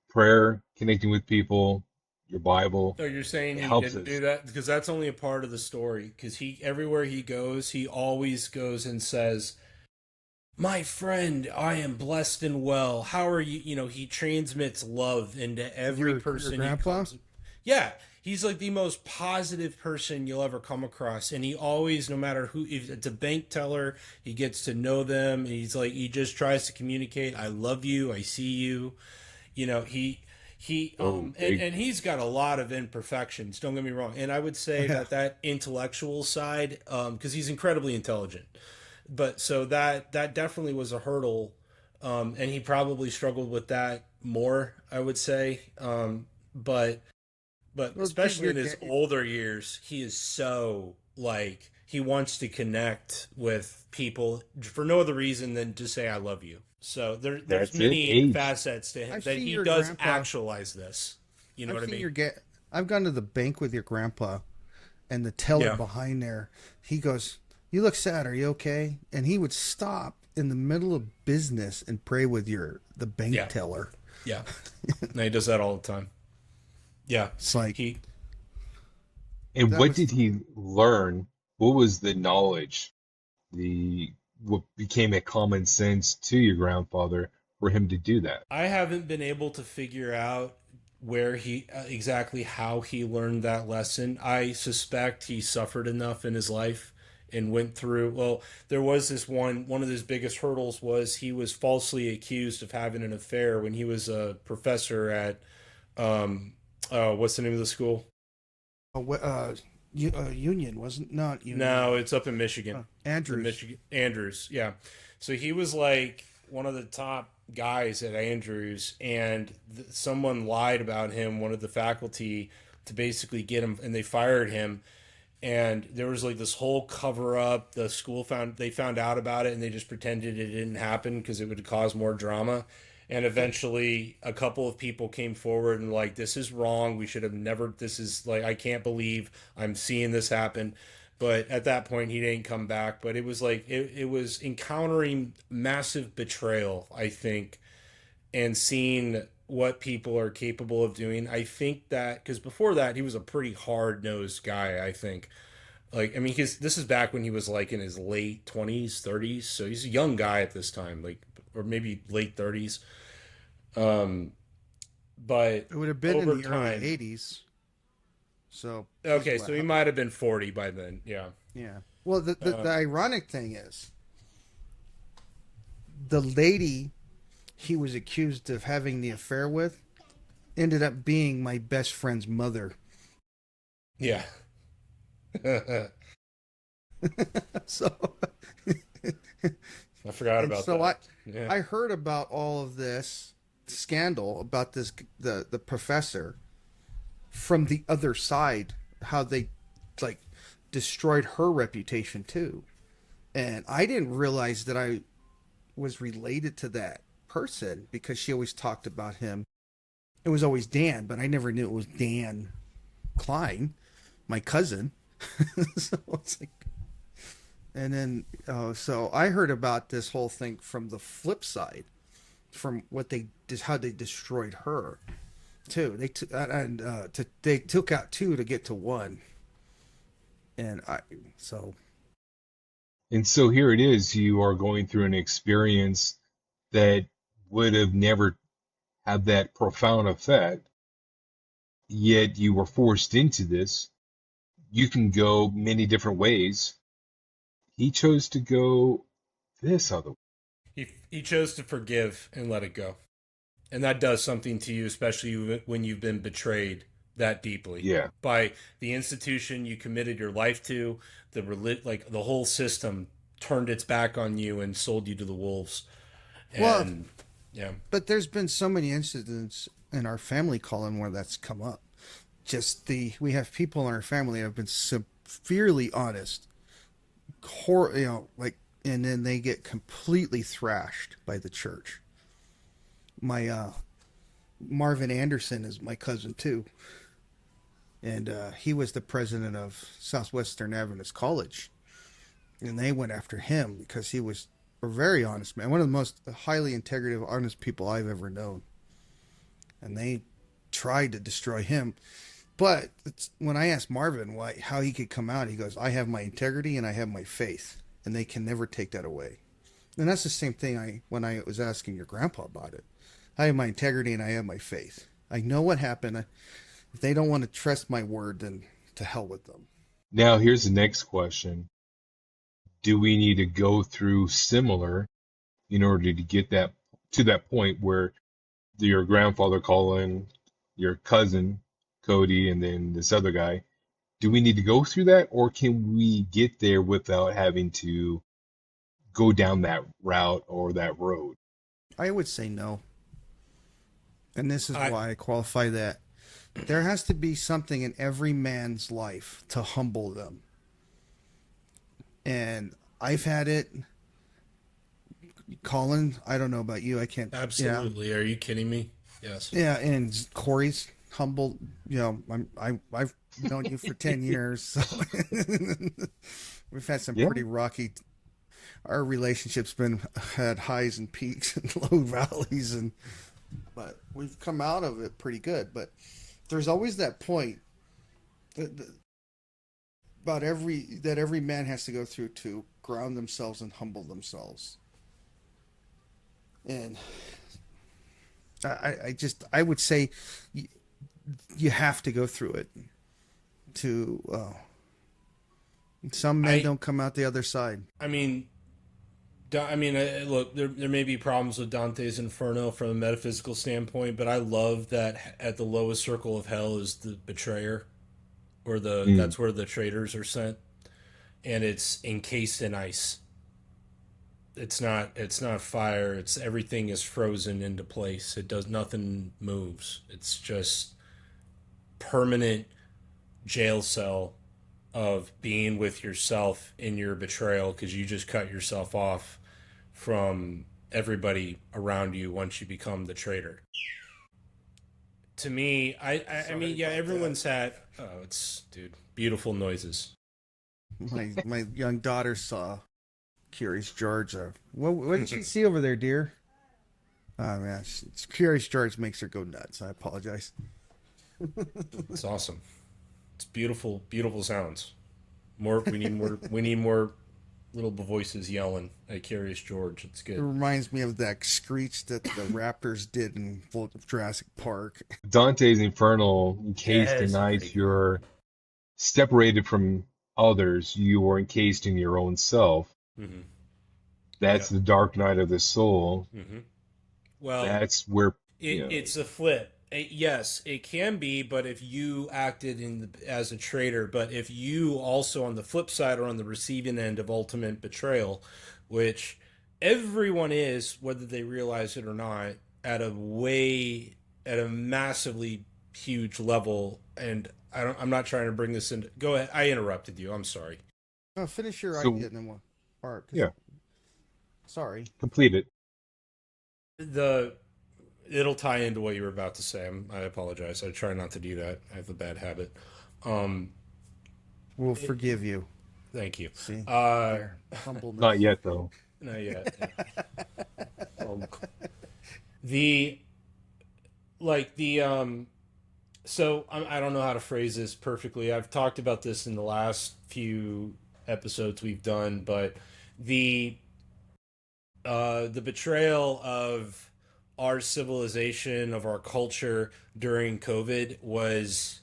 prayer, connecting with people, your Bible. So you're saying It he helps didn't do us. that because that's only a part of the story. Because he everywhere he goes, he always goes and says, "My friend, I am blessed and well. How are you?" He transmits love into every Your person he grandpa? comes. Yeah, he's like the most positive person you'll ever come across, and he always, no matter who, if it's a bank teller, he gets to know them, and he just tries to communicate. I love you. I see you. He Oh, and he's got a lot of imperfections, don't get me wrong, and I would Oh, say yeah. that intellectual side, because he's incredibly intelligent, but so that definitely was a hurdle, and he probably struggled with that more, I would say, but Well, dude, especially in his older years, he is so like he wants to connect with people for no other reason than to say I love you. So there's that's it. many Age. facets to him I've that seen he your does grandpa. actualize this. You know I've what I seen mean? your get. I've gone to the bank with your grandpa, and the teller Yeah. behind there, he goes, "You look sad. Are you okay?" And he would stop in the middle of business and pray with the bank Yeah. teller. Yeah. No, he does that all the time. Yeah. It's like He And that what was did he learn? What was the knowledge, the what became a common sense to your grandfather for him to do that? I haven't been able to figure out where exactly how he learned that lesson. I suspect he suffered enough in his life and went through. Well, there was this one of his biggest hurdles was he was falsely accused of having an affair when he was a professor at what's the name of the school? Union wasn't not Union. No, it's up in Michigan. Andrews. Michigan Andrews, yeah. So he was like one of the top guys at Andrews, and someone lied about him, one of the faculty, to basically get him, and they fired him. And there was like this whole cover up. The school found out about it, and they just pretended it didn't happen because it would cause more drama. And eventually, a couple of people came forward and like, this is wrong. We should have never. This is like, I can't believe I'm seeing this happen. But at that point, he didn't come back. But it was like it was encountering massive betrayal, I think, and seeing what people are capable of doing. I think that because before that, he was a pretty hard nosed guy. I think, like, I mean, this is back when he was like in his late 20s, 30s. So he's a young guy at this time, like, or maybe late 30s. But It would have been in over the time, early 80s. So okay, so he might have been 40 by then. Yeah. yeah. Well, the ironic thing is, the lady he was accused of having the affair with ended up being my best friend's mother. Yeah. So I forgot about so that. Yeah. I heard about all of this scandal about the professor from the other side, how they like destroyed her reputation too. And I didn't realize that I was related to that person because she always talked about him. It was always Dan, but I never knew it was Dan Klein, my cousin. So it's like, and then so I heard about this whole thing from the flip side, from what they did, how they destroyed her too. They took out two to get to one, and And so here it is, you are going through an experience that would have never had that profound effect, yet you were forced into this. You can go many different ways. He chose to go this other way. He chose to forgive and let it go. And that does something to you, especially when you've been betrayed that deeply Yeah. by the institution you committed your life to. Like the whole system turned its back on you and sold you to the wolves. And well, yeah, but there's been so many incidents in our family, Colin, where that's come up. We have people in our family that have been severely honest, and then they get completely thrashed by the church. My Marvin Anderson is my cousin too, and he was the president of Southwestern Adventist College, and they went after him because he was a very honest man, one of the most highly integrative, honest people I've ever known, and they tried to destroy him. But when I asked Marvin how he could come out, he goes, "I have my integrity and I have my faith, and they can never take that away." And that's the same thing when I was asking your grandpa about it. I have my integrity and I have my faith. I know what happened. If they don't want to trust my word, then to hell with them. Now, here's the next question. Do we need to go through similar in order to get that to that point where your grandfather Colin, your cousin Cody, and then this other guy, do we need to go through that, or can we get there without having to go down that route or that road? I would say no. And this is why I qualify that. There has to be something in every man's life to humble them. And I've had it. Colin, I don't know about you. I can't. absolutely. Are you kidding me? Yes. Yeah, and Cory's humble. I've known you for 10 years, so we've had some pretty rocky. Our relationship's had highs and peaks and low valleys, but we've come out of it pretty good. But there's always that point that every man has to go through to ground themselves and humble themselves. And I would say you have to go through it to, some men don't come out the other side. I mean, look, there may be problems with Dante's Inferno from a metaphysical standpoint, but I love that at the lowest circle of hell is the betrayer, or that's where the traitors are sent, and it's encased in ice. It's not fire. It's everything is frozen into place. It does nothing moves. It's just permanent jail cell of being with yourself in your betrayal because you just cut yourself off from everybody around you once you become the traitor. To me, I mean, yeah, everyone's had. Oh, it's beautiful noises. My young daughter saw Curious George. What did you see over there, dear? Oh man, Curious George makes her go nuts. I apologize. It's awesome. It's beautiful, beautiful sounds. We need more little voices yelling at Curious George. It's good. It reminds me of that screech that the Raptors did in Jurassic Park. Dante's Inferno, encased in ice, you're separated from others. You are encased in your own self. Mm-hmm. That's the dark night of the soul. Mm-hmm. Well, that's where it's a flip. Yes, it can be, but if you acted as a traitor, but if you also on the flip side are on the receiving end of ultimate betrayal, which everyone is, whether they realize it or not, at a massively huge level. And I'm not trying to bring this in. Go ahead. I interrupted you. I'm sorry. No, finish your idea and then we'll part. Yeah. Sorry. Complete it. It'll tie into what you were about to say. I apologize. I try not to do that. I have a bad habit. We'll forgive you. Thank you. See? Humbleness. Not yet, though. Not yet. So I don't know how to phrase this perfectly. I've talked about this in the last few episodes we've done, but the betrayal of our civilization, of our culture during COVID was,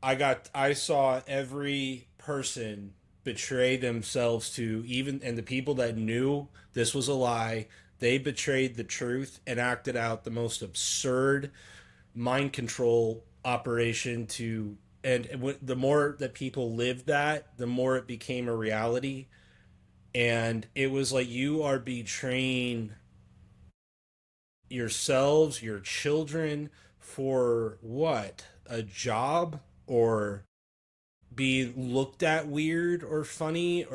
I saw every person betray themselves to and the people that knew this was a lie, they betrayed the truth and acted out the most absurd mind control operation and the more that people lived that, the more it became a reality. And it was like, you are betraying yourselves, your children, for what? A job? Or be looked at weird or funny?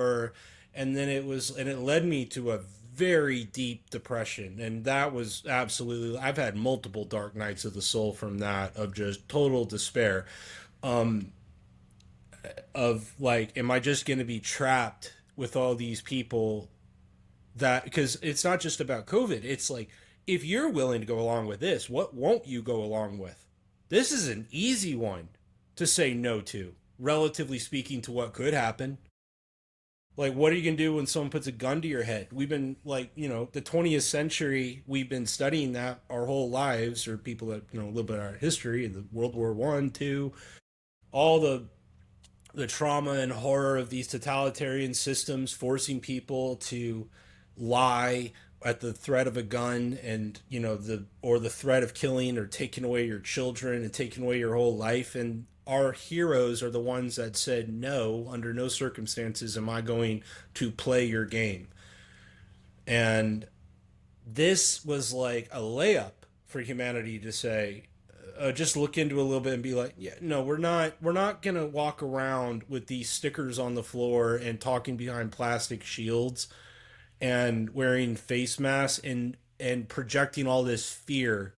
And it led me to a very deep depression. And that was absolutely, I've had multiple dark nights of the soul from that, of just total despair. Of like, am I just going to be trapped with all these people? That, because it's not just about COVID. It's like, if you're willing to go along with this, what won't you go along with? This is an easy one to say no to, relatively speaking to what could happen. Like, what are you going to do when someone puts a gun to your head? We've been, like, the 20th century, we've been studying that our whole lives, or people that, a little bit of our history, the World War I, II, all the trauma and horror of these totalitarian systems forcing people to lie at the threat of a gun, and the threat of killing or taking away your children and taking away your whole life. And our heroes are the ones that said, no, under no circumstances am I going to play your game. And this was like a layup for humanity to say, just look into a little bit and be like, yeah, no, we're not going to walk around with these stickers on the floor and talking behind plastic shields and wearing face masks and projecting all this fear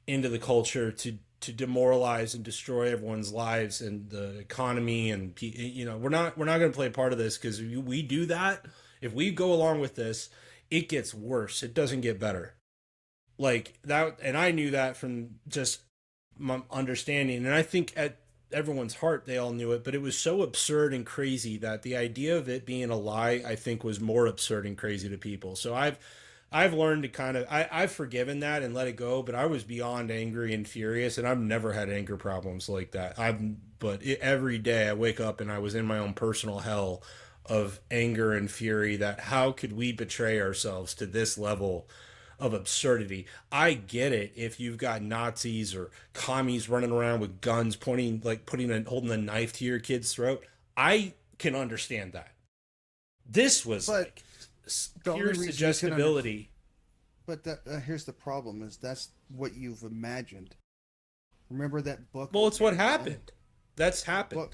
into the culture to demoralize and destroy everyone's lives and the economy. And we're not going to play a part of this, because if we do that, if we go along with this, it gets worse. It doesn't get better. Like that, and I knew that from just my understanding. And I think everyone's heart, they all knew it, but it was so absurd and crazy that the idea of it being a lie, I think, was more absurd and crazy to people. So I've learned to kind of I've forgiven that and let it go, but I was beyond angry and furious, and I've never had anger problems like that. Every day I wake up and I was in my own personal hell of anger and fury that how could we betray ourselves to this level of absurdity. I get it if you've got Nazis or commies running around with guns pointing like holding a knife to your kid's throat. I can understand that. This was But like the pure only reason you can suggestibility. But here's the problem: is that's what you've imagined. Remember that book? Well, it's what happened. That's happened. Well,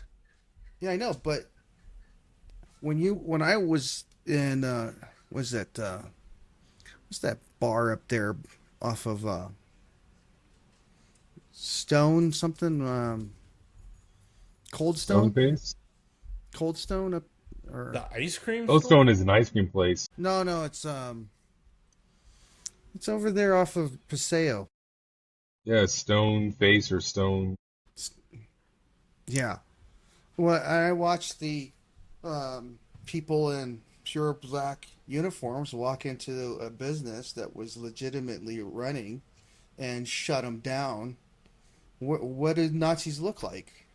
yeah, I know. But when I was in was that what's that bar up there off of Stone something Cold Stone Stone Face? Cold Stone up or The ice cream Old store? Stone is an ice cream place. no it's over there off of Paseo. Yeah, Stone Face or Stone. Yeah. Well, I watched the people in pure black uniforms walk into a business that was legitimately running and shut them down. What did Nazis look like?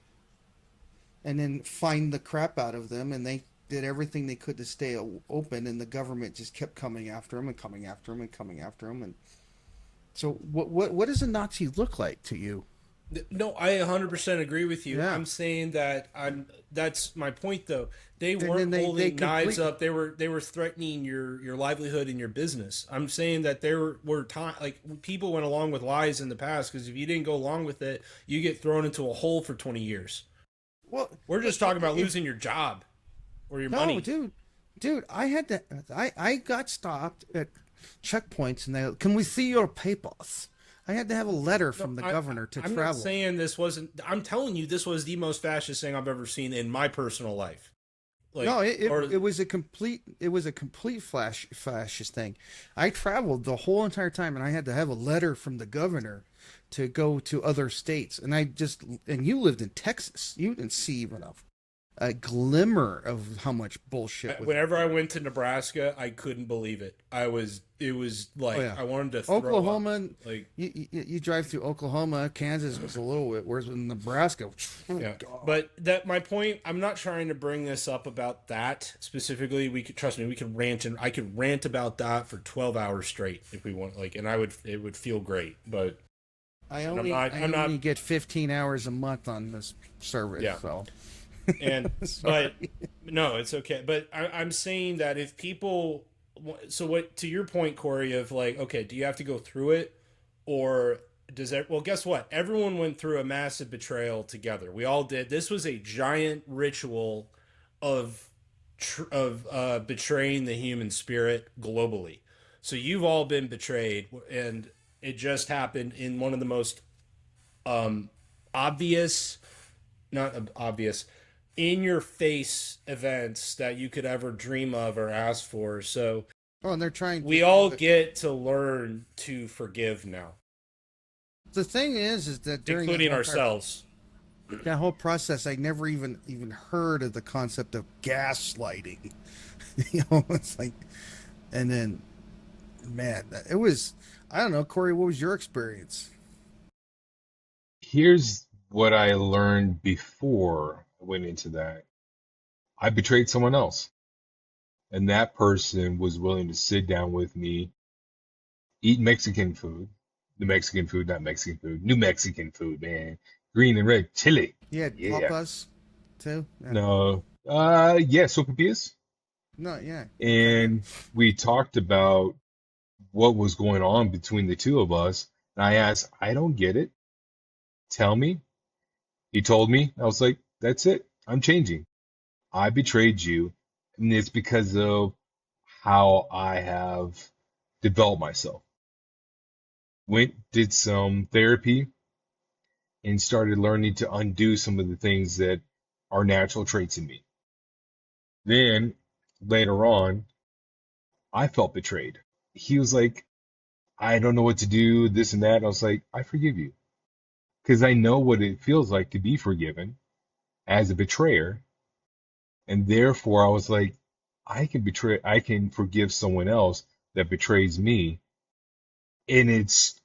And then find the crap out of them, and they did everything they could to stay open, and the government just kept coming after them and coming after them and coming after them. And so, what does a Nazi look like to you? No, I 100% agree with you. Yeah. I'm saying that that's my point though. They then weren't they holding knives complete- up. They were threatening your livelihood and your business. I'm saying that there were time like people went along with lies in the past because if you didn't go along with it, you get thrown into a hole for 20 years. Well, We're just talking about losing your job or your no, money. dude, I had to. I got stopped at checkpoints, and they can we see your papers? I had to have a letter from the governor to I'm travel. not saying this wasn't. I'm telling you, this was the most fascist thing I've ever seen in my personal life. Like, No, or it was a complete fascist thing. I traveled the whole entire time, and I had to have a letter from the governor to go to other states. And you lived in Texas. You didn't see even a glimmer of how much bullshit was. whenever I went to Nebraska, I couldn't believe it. It was like Oh, yeah. I wanted to throw Oklahoma, up. Like, you drive through Oklahoma, Kansas was a little bit, whereas in Nebraska, yeah. But that my point. I'm not trying to bring this up about that specifically. We could trust me. We could rant and I could rant about that for 12 hours straight if we want. Like, and it would feel great. But I I'm only not get 15 hours a month on this service. Yeah. So. And but no, it's okay. But I'm saying that if people, so what to your point, Corey, of like, okay, do you have to go through it, or does that? Well, guess what? Everyone went through a massive betrayal together. We all did. This was a giant ritual of betraying the human spirit globally. So you've all been betrayed, and it just happened in one of the most obvious, not obvious, in your face events that you could ever dream of or ask for. So and they're trying. We all get to learn to forgive now. The thing is that during including ourselves. That whole process, I never even heard of the concept of gaslighting. It's like, and then, man, it was. I don't know, Corey. What was your experience? Here's what I learned before I went into that. I betrayed someone else. And that person was willing to sit down with me, eat Mexican food. New Mexican food, not Mexican food. New Mexican food, man. Green and red chili. Yeah, papas too. Yeah. No. Yeah, sopapillas. No, yeah. And we talked about what was going on between the two of us. And I asked, I don't get it. Tell me. He told me. I was like, that's it. I'm changing. I betrayed you. And it's because of how I have developed myself. Went, did some therapy, and started learning to undo some of the things that are natural traits in me. Then later on, I felt betrayed. He was like, I don't know what to do, this and that. And I was like, I forgive you. because I know what it feels like to be forgiven as a betrayer. And therefore, I was like, I can forgive someone else that betrays me. And it's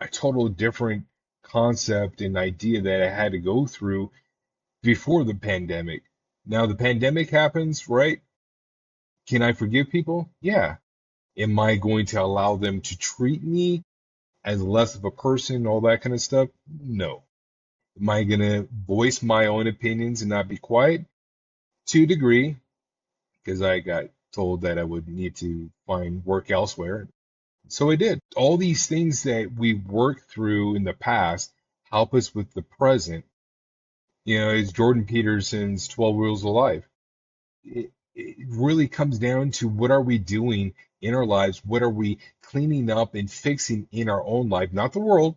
a total different concept and idea that I had to go through before the pandemic. Now the pandemic happens, right? Can I forgive people? Yeah. Am I going to allow them to treat me as less of a person, all that kind of stuff? No. Am I going to voice my own opinions and not be quiet? To a degree, because I got told that I would need to find work elsewhere. So I did. All these things that we worked through in the past help us with the present. You know, it's Jordan Peterson's 12 Rules of Life. It really comes down to what are we doing in our lives? What are we cleaning up and fixing in our own life? Not the world,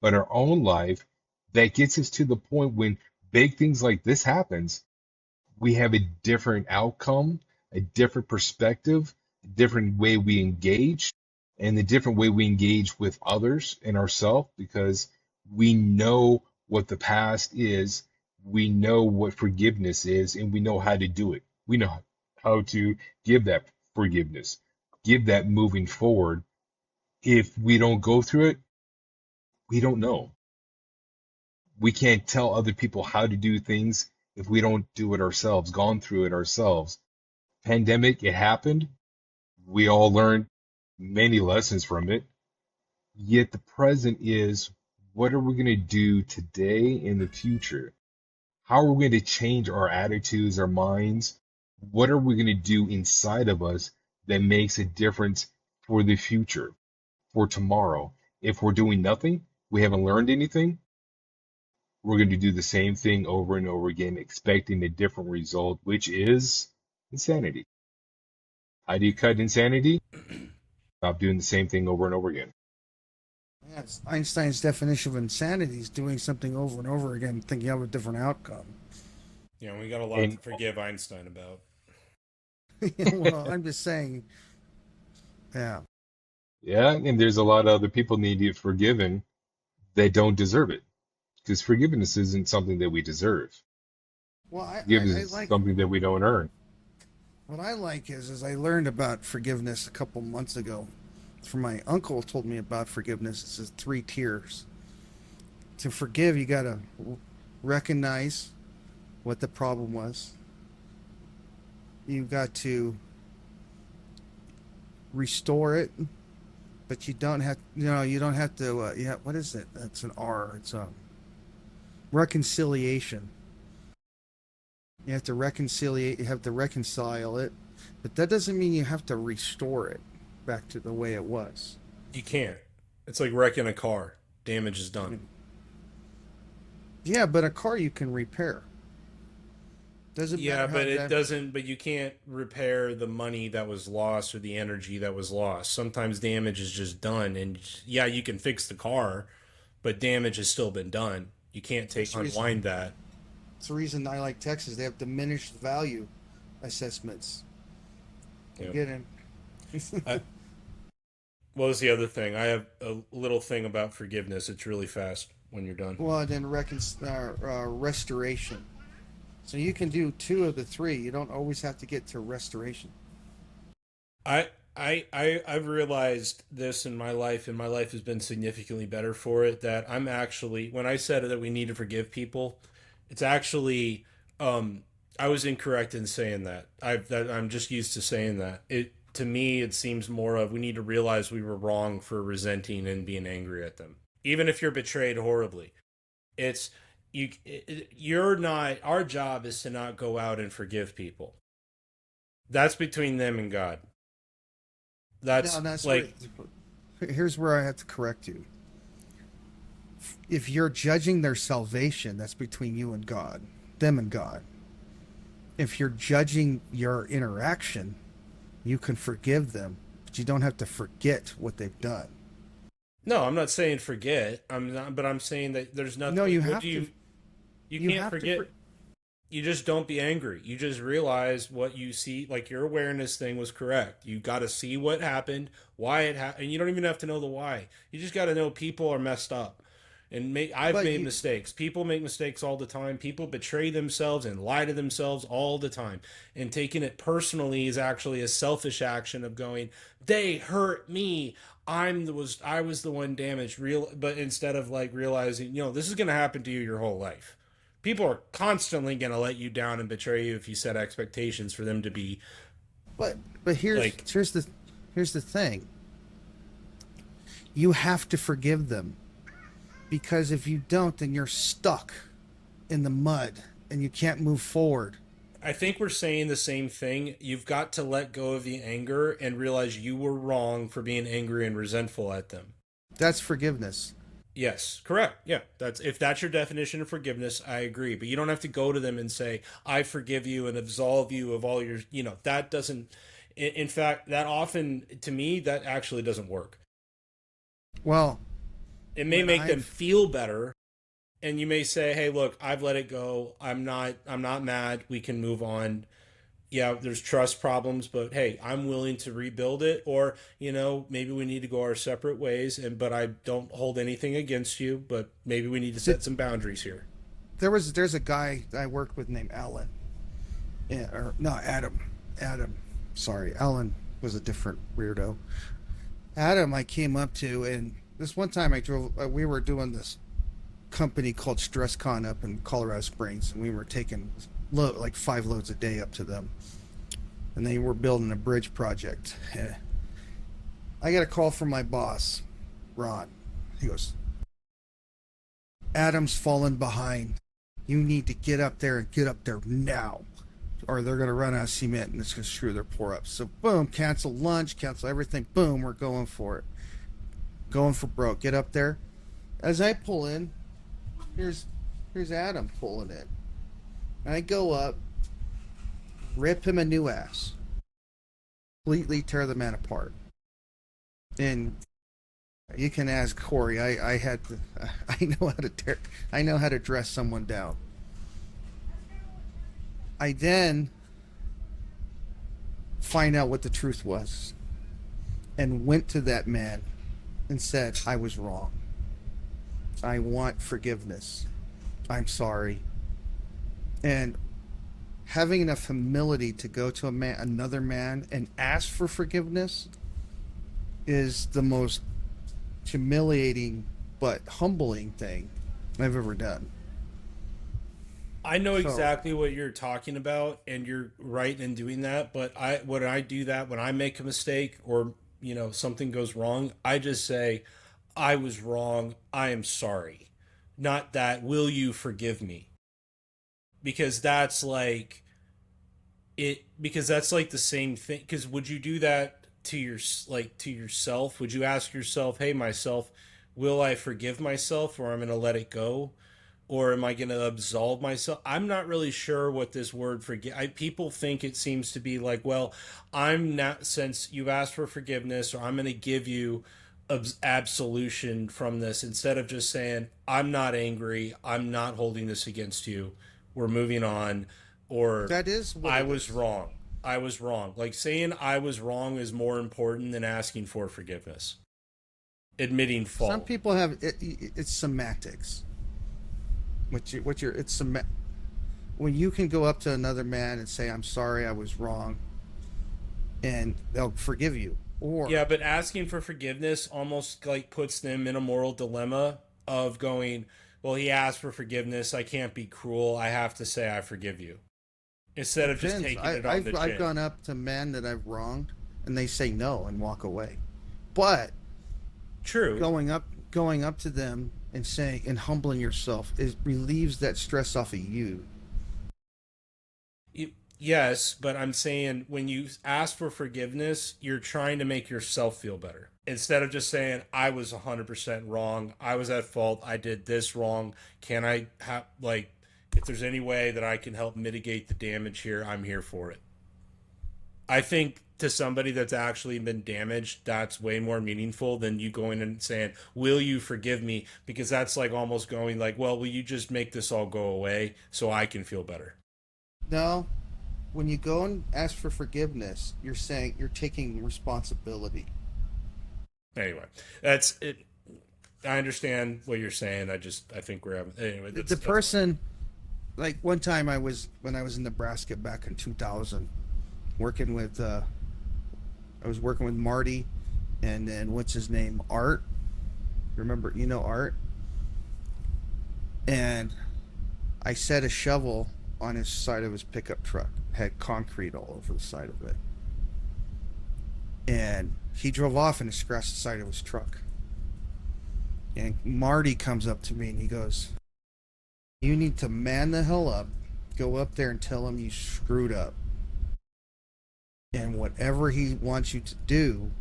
but our own life that gets us to the point when big things like this happens, we have a different outcome, a different perspective, a different way we engage, and the different way we engage with others and ourselves because we know what the past is, we know what forgiveness is, and we know how to do it. We know how to give that forgiveness, give that moving forward. If we don't go through it, we don't know. We can't tell other people how to do things if we don't do it ourselves, gone through it ourselves. Pandemic, it happened. We all learned many lessons from it. Yet the present is what are we going to do today in the future? How are we going to change our attitudes, our minds? What are we going to do inside of us that makes a difference for the future, for tomorrow? If we're doing nothing, we haven't learned anything, we're going to do the same thing over and over again, expecting a different result, which is insanity. How do you cut insanity? Stop doing the same thing over and over again. Yeah, it's Einstein's definition of insanity is doing something over and over again, thinking of a different outcome. Yeah, we got a lot to And forgive Einstein about. Well, I'm just saying, yeah. yeah, and there's a lot of other people need to be forgiven that don't deserve it. Because forgiveness isn't something that we deserve. Well, Forgiveness I is like something that we don't earn. what I like is I learned about forgiveness a couple months ago. From my uncle told me about forgiveness. It says three tiers. To forgive, you got to recognize what the problem was. You got to restore it, but you don't have, you don't have to. Yeah, what is it? That's an R. It's reconciliation. You have to reconciliate. You have to reconcile it, but that doesn't mean you have to restore it back to the way it was. You can't. It's like wrecking a car. Damage is done. Yeah, but a car you can repair. Doesn't Yeah, matter how but it damaged. doesn't. But you can't repair the money that was lost or the energy that was lost. Sometimes damage is just done, and yeah, you can fix the car, but damage has still been done. You can't That's take the reason. unwind that. It's the reason I like Texas. They have diminished value assessments. Yeah. Get in. I, what was the other thing? I have a little thing about forgiveness. It's really fast when you're done. Well, then restoration. So you can do two of the three. You don't always have to get to restoration. I've realized this in my life, and my life has been significantly better for it. That I'm actually, when I said that we need to forgive people, it's actually, I was incorrect in saying that. I'm just used to saying that. It to me, it seems more of we need to realize we were wrong for resenting and being angry at them, even if you're betrayed horribly. It's you're not. Our job is to not go out and forgive people. That's between them and God. No, That's that's where. like Here's where I have to correct you. If you're judging their salvation, that's between you and God, them and God. If you're judging your interaction, you can forgive them, but you don't have to forget what they've done. no. I'm not saying forget. I'm not, but I'm saying that there's No, nothing. you What do have to. you You can't have to. forget. You just don't be angry. You just realize what you see. Like your awareness thing was correct. You got to see what happened, why it happened, and you don't even have to know the why. You just got to know people are messed up. And I've But made you, mistakes. People make mistakes all the time. People betray themselves and lie to themselves all the time. And taking it personally is actually a selfish action of going, they hurt me. I was the one damaged. But instead of like realizing, this is going to happen to you your whole life. People are constantly going to let you down and betray you if you set expectations for them to be but but here's like, here's the here's the thing. You have to forgive them, because if you don't, then you're stuck in the mud and you can't move forward. I think we're saying the same thing. You've got to let go of the anger and realize you were wrong for being angry and resentful at them. That's forgiveness. Yes, correct. Yeah, that's if that's your definition of forgiveness, I agree. But you don't have to go to them and say, "I forgive you and absolve you of all your," that doesn't in fact, that often to me that actually doesn't work. Well, It may when make them I've feel better and you may say, "Hey, look, I've let it go. I'm not mad. We can move on." Yeah, there's trust problems, but hey, I'm willing to rebuild it. Or, maybe we need to go our separate ways. But I don't hold anything against you, but maybe we need to set some boundaries here. there's a guy I worked with named Alan. Yeah, or no, Adam. Adam. Sorry, Alan was a different weirdo. Adam, I came up to, and this one time I drove. We were doing this company called StressCon up in Colorado Springs, and we were taking like 5 loads a day up to them, and they were building a bridge project. I got a call from my boss, Ron. He goes, "Adam's fallen behind. You need to get up there and get up there now, or they're going to run out of cement and it's going to screw their pour up." So boom, cancel lunch, cancel everything. Boom, we're going for it. Going for broke. Get up there. As I pull in, here's Adam pulling in. I go up, rip him a new ass, completely tear the man apart. And you can ask Cory. I had to, I know how to dress someone down. I then find out what the truth was, and went to that man and said, "I was wrong. I want forgiveness. I'm sorry." And having enough humility to go to another man and ask for forgiveness is the most humiliating but humbling thing I've ever done. I know So exactly what you're talking about, and you're right in doing that. But when I do that, when I make a mistake or something goes wrong, I just say, "I was wrong. I am sorry." Not that, "Will you forgive me?" Because that's like because that's like the same thing. Because would you do that to to yourself? Would you ask yourself, "Hey, myself, will I forgive myself, or I'm going to let it go?" Or am I going to absolve myself? I'm not really sure what this word forgive. People think it seems to be like, well, I'm not, since you've asked for forgiveness, or I'm going to give you absolution from this, instead of just saying, "I'm not angry. I'm not holding this against you. We're moving on." Or, that is what "I it was is. wrong. I was wrong." Like saying "I was wrong" is more important than asking for forgiveness. Admitting Some fault. people have it's semantics. It's when you can go up to another man and say, "I'm sorry, I was wrong," and they'll forgive you. Or Yeah, but asking for forgiveness almost like puts them in a moral dilemma of going, "Well, he asked for forgiveness. I can't be cruel. I have to say I forgive you." Instead of just depends. taking it on the I've chin. gone up to men that I've wronged, and they say no and walk away. But True. going up to them and saying and humbling yourself relieves that stress off of you. Yes, but I'm saying when you ask for forgiveness, you're trying to make yourself feel better. Instead of just saying, "I was 100% wrong. I was at fault. I did this wrong. Can I have, like, if there's any way that I can help mitigate the damage here, I'm here for it." I think to somebody that's actually been damaged, that's way more meaningful than you going and saying, "Will you forgive me?" Because that's like almost going like, "Well, will you just make this all go away so I can feel better?" No, when you go and ask for forgiveness, you're saying you're taking responsibility. Anyway, that's it. I understand what you're saying. I think we're having anyway. The person, like one time when I was in Nebraska back in 2000, working with I was working with Marty, and then what's his name, Art. Remember, Art, and I set a shovel on his side of his pickup truck. Had concrete all over the side of it, and he drove off and it scratched the side of his truck. And Marty comes up to me and he goes, "You need to man the hell up, go up there and tell him you screwed up. And whatever he wants you to do,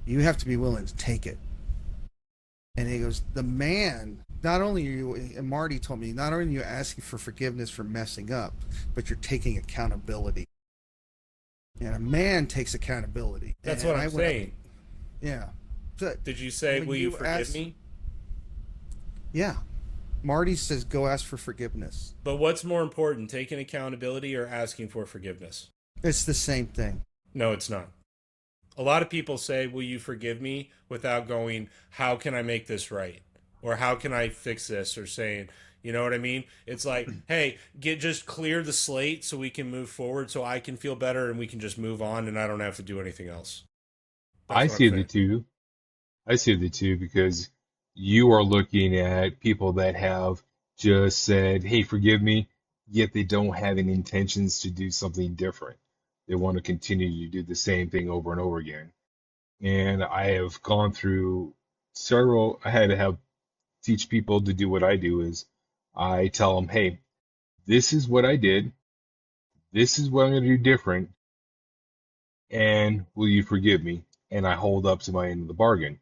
you have to be willing to take it." And he goes, "The man, not only are you," and Marty told me, "not only are you asking for forgiveness for messing up, but you're taking accountability. And a man takes accountability." That's and what I'm saying. Yeah. So did you say, "Will you forgive me"? Yeah. Marty says, "Go ask for forgiveness." But what's more important, taking accountability or asking for forgiveness? It's the same thing. No, it's not. A lot of people say, "Will you forgive me?" without going, "How can I make this right?" Or "How can I fix this?" Or saying, you know what I mean? It's like, hey, just clear the slate so we can move forward, so I can feel better and we can just move on and I don't have to do anything else. I see the two. I see the two because you are looking at people that have just said, "Hey, forgive me," yet they don't have any intentions to do something different. They want to continue to do the same thing over and over again. And I have gone through I had to teach people to do what I do is I tell them, "Hey, this is what I did. This is what I'm going to do different. And will you forgive me?" And I hold up to my end of the bargain.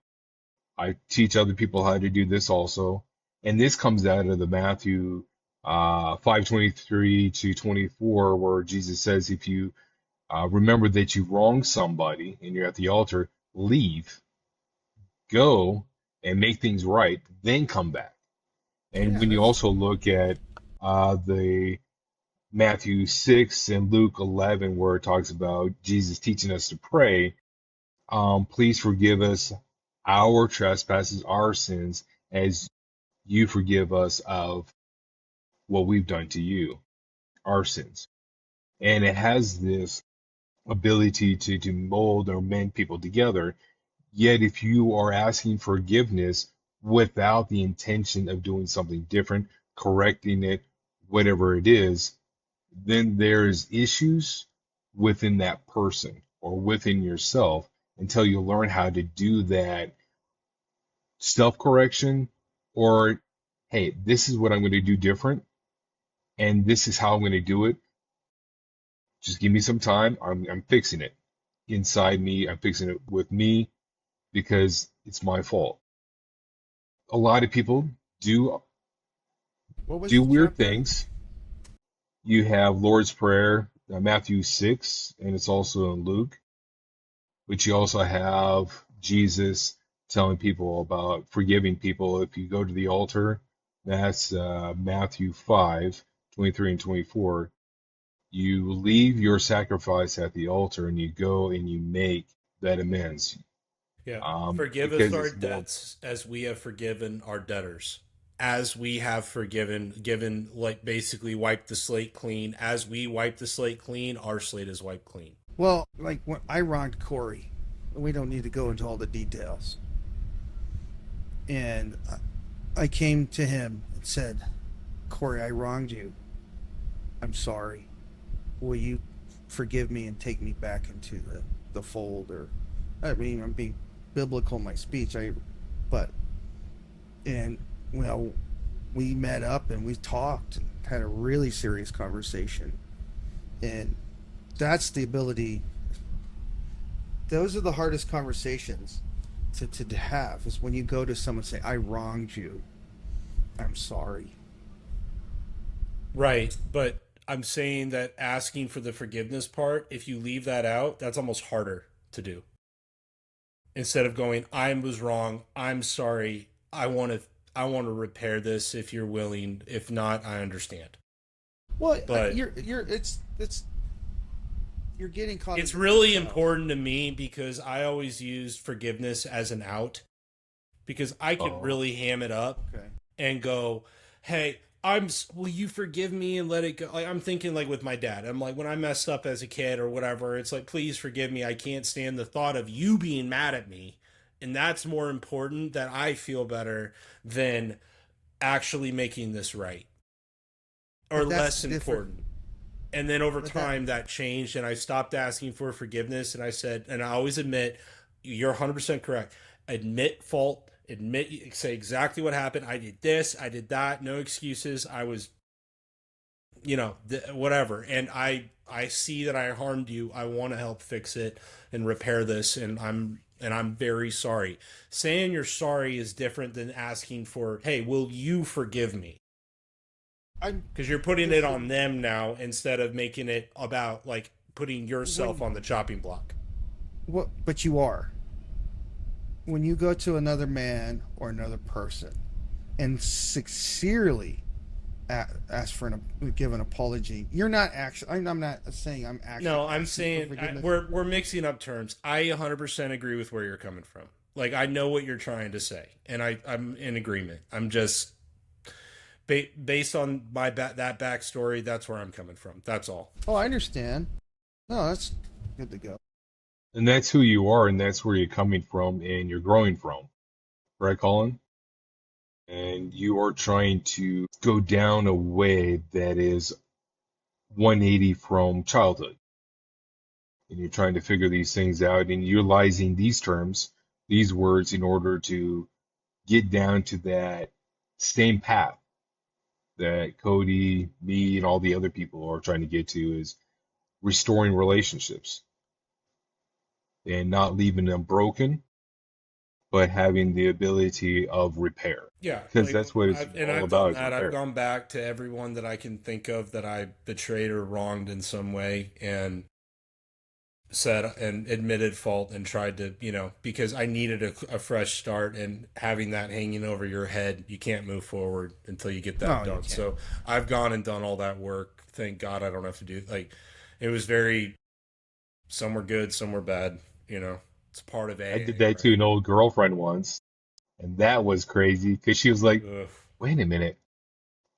I teach other people how to do this also. And this comes out of the Matthew 5:23 to 24, where Jesus says, if you remember that you wronged somebody and you're at the altar, leave, go, and make things right, then come back. And when you also look at the Matthew 6 and Luke 11, where it talks about Jesus teaching us to pray, please forgive us our trespasses, our sins, as you forgive us of what we've done to you, our sins. And it has this ability to mold or mend people together. Yet if you are asking forgiveness without the intention of doing something different, correcting it, whatever it is, then there's issues within that person or within yourself until you learn how to do that self correction, or hey, this is what I'm going to do different and this is how I'm going to do it. Just give me some time. I'm fixing it inside me. I'm fixing it with me because it's my fault. A lot of people do weird things. You have Lord's Prayer, Matthew 6, and it's also in Luke. But you also have Jesus telling people about forgiving people if you go to the altar. That's Matthew 5:23 and 24. You leave your sacrifice at the altar and you go and you make that amends. Yeah. Forgive us our debts as we have forgiven our debtors. As we have given, like basically wipe the slate clean. As we wipe the slate clean, our slate is wiped clean. Well, like when I wronged Cory, we don't need to go into all the details. And I came to him and said, "Cory, I wronged you. I'm sorry. Will you forgive me and take me back into the fold?" Or, I mean, I'm being biblical in my speech. Well, we met up and we talked and had a really serious conversation. And that's the ability. Those are the hardest conversations to have, is when you go to someone and say, "I wronged you. I'm sorry." Right. But I'm saying that asking for the forgiveness part, if you leave that out, that's almost harder to do. Instead of going, "I was wrong. I'm sorry. I want to repair this if you're willing. If not, I understand." Well, but you're getting caught. It's really important to me because I always used forgiveness as an out. because I could Oh, really ham it up Okay. and go, "Hey, will you forgive me and let it go?" Like I'm thinking like with my dad. I'm like when I messed up as a kid or whatever, it's like, "Please forgive me. I can't stand the thought of you being mad at me." And that's more important that I feel better than actually making this right, or But that's less different. important. And then over But that time that changed and I stopped asking for forgiveness and I said, and I always admit, you're 100% correct. Admit fault, admit, say exactly what happened. I did this, I did that, no excuses. I was, whatever. And I see that I harmed you. I want to help fix it and repair this, and I'm very sorry. Saying you're sorry is different than asking for, "Hey, will you forgive me?" I'm Because you're putting it just on them now instead of making it about like putting yourself when on the chopping block. what but you are. When you go to another man or another person and sincerely ask for give an apology, you're not actually. I'm not saying I'm actually No, I'm asking for saying forgiveness. we're mixing up terms. I 100% agree with where you're coming from. Like I know what you're trying to say, and I'm in agreement. I'm just based on that backstory. That's where I'm coming from. That's all. Oh, I understand. No, that's good to go. and that's who you are, and that's where you're coming from, and you're growing from, right, Colin? And you are trying to go down a way that is 180 from childhood, and you're trying to figure these things out and utilizing these terms, these words, in order to get down to that same path that Cody, me, and all the other people are trying to get to, is restoring relationships and not leaving them broken, but having the ability of repair. Yeah, Because like that's what it's all I've done about, is that. I've repair. gone back to everyone that I can think of that I betrayed or wronged in some way, and said and admitted fault and tried to, because I needed a fresh start, and having that hanging over your head, you can't move forward until you get that No, you done. can't. So I've gone and done all that work. Thank God I don't have to do like it was very some were good, some were bad, it's part of I did AA, that to right? an old girlfriend once, and that was crazy because she was like, Ugh. wait a minute,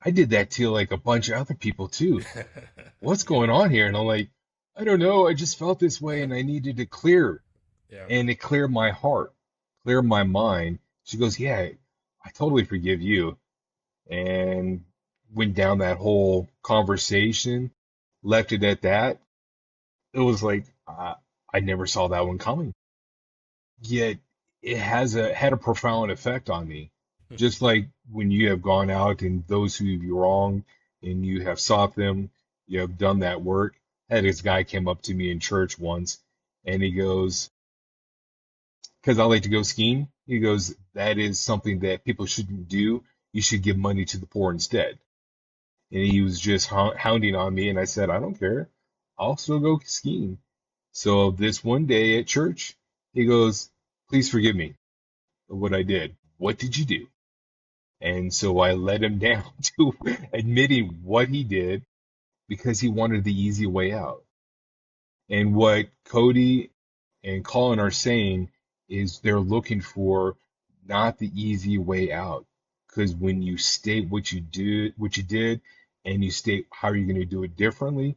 I did that to like a bunch of other people too. What's Yeah. going on here? And I'm like, I don't know. I just felt this way and I needed to clear. Yeah. And it cleared my heart, cleared my mind. She goes, yeah, I totally forgive you. And went down that whole conversation, left it at that. It was like, I never saw that one coming. Yet it had a profound effect on me. Just like when you have gone out and those who you wronged and you have sought them, you have done that work. I had this guy came up to me in church once and he goes, because I like to go skiing, he goes, that is something that people shouldn't do. You should give money to the poor instead. And he was just hounding on me, and I said, I don't care. I'll still go skiing. So this one day at church, he goes, please forgive me for what I did. What did you do? And so I let him down to admitting what he did because he wanted the easy way out. And what Cody and Colin are saying is they're looking for not the easy way out. Because when you state what you did, and you state how you're going to do it differently,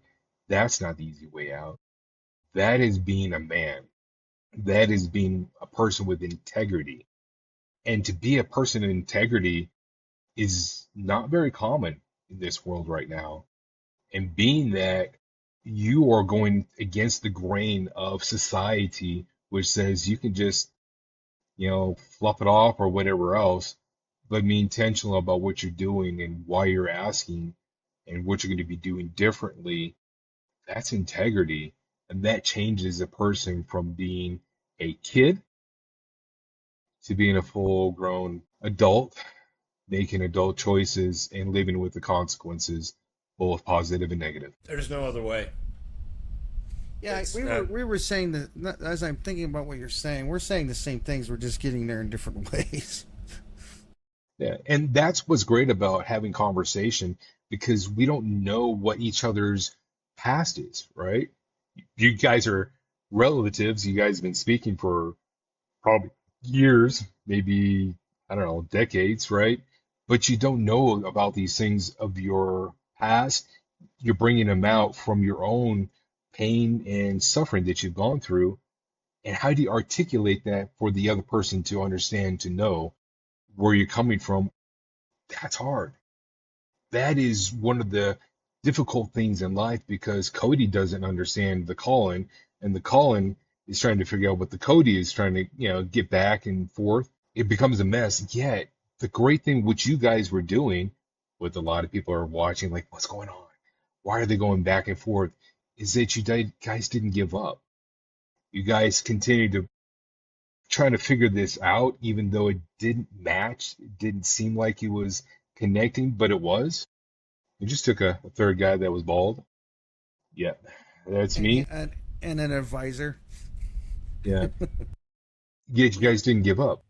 that's not the easy way out. That is being a man. That is being a person with integrity. And to be a person of integrity is not very common in this world right now. And being that you are going against the grain of society, which says you can just, fluff it off or whatever else, but be intentional about what you're doing and why you're asking and what you're going to be doing differently, that's integrity. And that changes a person from being a kid to being a full grown adult, making adult choices and living with the consequences, both positive and negative. There's no other way. Yeah, It's we were saying that as I'm thinking about what you're saying, we're saying the same things. We're just getting there in different ways. Yeah, and that's what's great about having conversation because we don't know what each other's past is, right? You guys are relatives. You guys have been speaking for probably years, maybe, I don't know, decades, right? But you don't know about these things of your past. You're bringing them out from your own pain and suffering that you've gone through. And how do you articulate that for the other person to understand, to know where you're coming from? That's hard. That is one of the difficult things in life because Cody doesn't understand the Colin, and the Colin is trying to figure out what the Cody is trying to, get back and forth. It becomes a mess. Yet the great thing which you guys were doing, with a lot of people are watching, like, what's going on? Why are they going back and forth? Is that guys didn't give up. You guys continued to try to figure this out, even though it didn't match. It didn't seem like it was connecting, but it was. You just took a third guy that was bald. Yeah, that's and, me. and an advisor. Yeah, yet you guys didn't give up.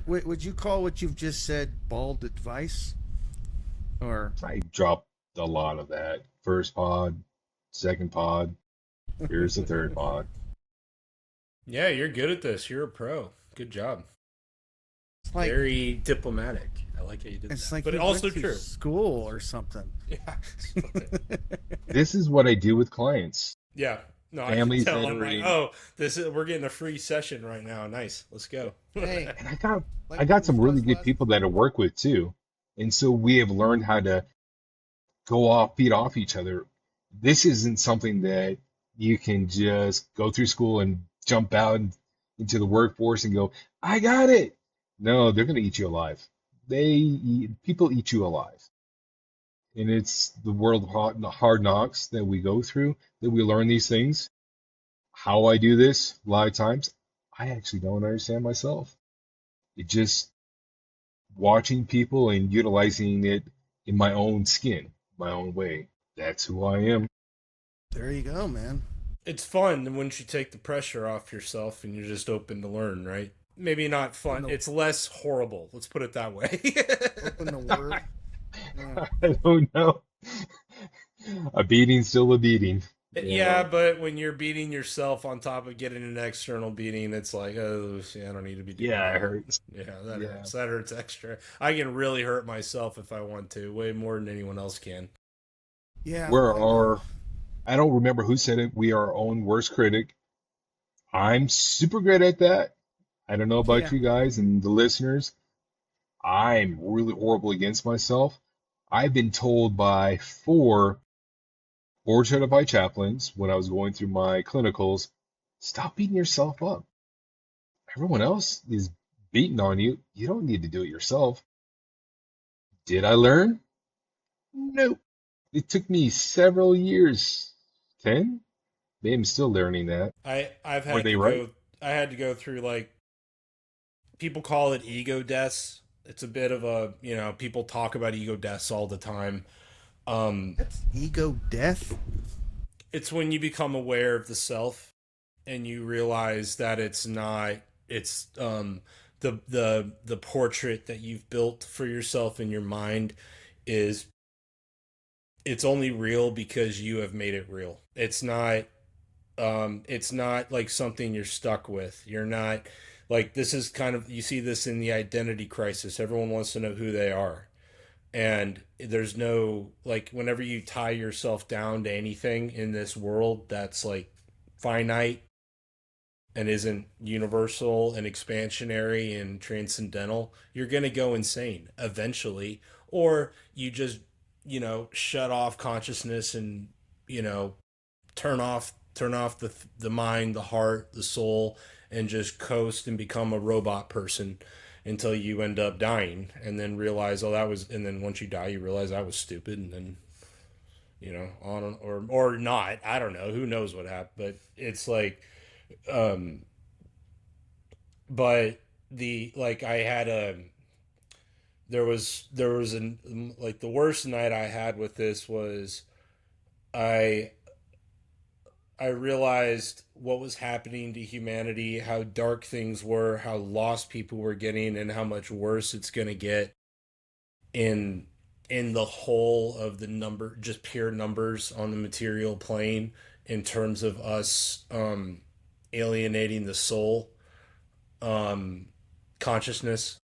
Would you call what you've just said bald advice? Or I dropped a lot of that. First pod, second pod. Here's the third pod. Yeah, you're good at this. You're a pro. Good job. it's like Very diplomatic. I like how you did it's that. like But you also went to true. school or something. Yeah. This is what I do with clients, Yeah. No, I can families tell. that I'm are like, in. oh, we're getting a free session right now. Nice. Let's go. Hey, And I got like I we got some really discussed good last. people that I work with too, and so we have learned how to feed off each other. This isn't something that you can just go through school and jump out into the workforce and go, I got it. No, they're going to eat you alive. People eat you alive. And it's the world of hard knocks that we go through that we learn these things. How I do this a lot of times, I actually don't understand myself. It just watching people and utilizing it in my own skin, my own way. That's who I am. There you go, man. It's fun once you take the pressure off yourself and you're just open to learn, right? Maybe not Open fun. the It's less horrible. Let's put it that way. open the word. Yeah. I don't know. A beating's still a beating. Yeah, Yeah. but when you're beating yourself on top of getting an external beating, it's like, oh, see, I don't need to be doing Yeah, it that. hurts. Yeah, that Yeah. hurts. That hurts extra. I can really hurt myself if I want to, way more than anyone else can. Yeah, We're I know. our, I don't remember who said it. We are our own worst critic. I'm super good at that. I don't know about Yeah. you guys and the listeners. I'm really horrible against myself. I've been told by four board certified chaplains when I was going through my clinicals, stop beating yourself up. Everyone else is beating on you. You don't need to do it yourself. Did I learn? Nope. It took me several years. 10? Maybe I'm still learning that. I've Were had they to right? go. I had to go through like people call it ego deaths. It's a bit of a people talk about ego deaths all the time. Um, That's ego death. it's when you become aware of the self and you realize that it's not. It's the portrait that you've built for yourself in your mind is it's only real because you have made it real. It's not like something you're stuck with. You're not like this is kind of you see this in the identity crisis. Everyone wants to know who they are. And there's no like whenever you tie yourself down to anything in this world that's like finite and isn't universal and expansionary and transcendental, you're going to go insane eventually or you just, shut off consciousness and, you know, turn off the mind, the heart, the soul, and just coast and become a robot person until you end up dying, and then realize, oh, that was, and then once you die, you realize I was stupid, and then on or not. I don't know. Who knows what happened? But it's like, um, but the like I had a there was an like the worst night I had with this was I I realized what was happening to humanity, how dark things were, how lost people were getting, and how much worse it's going to get in the whole of the number, just pure numbers on the material plane in terms of us alienating the soul. consciousness,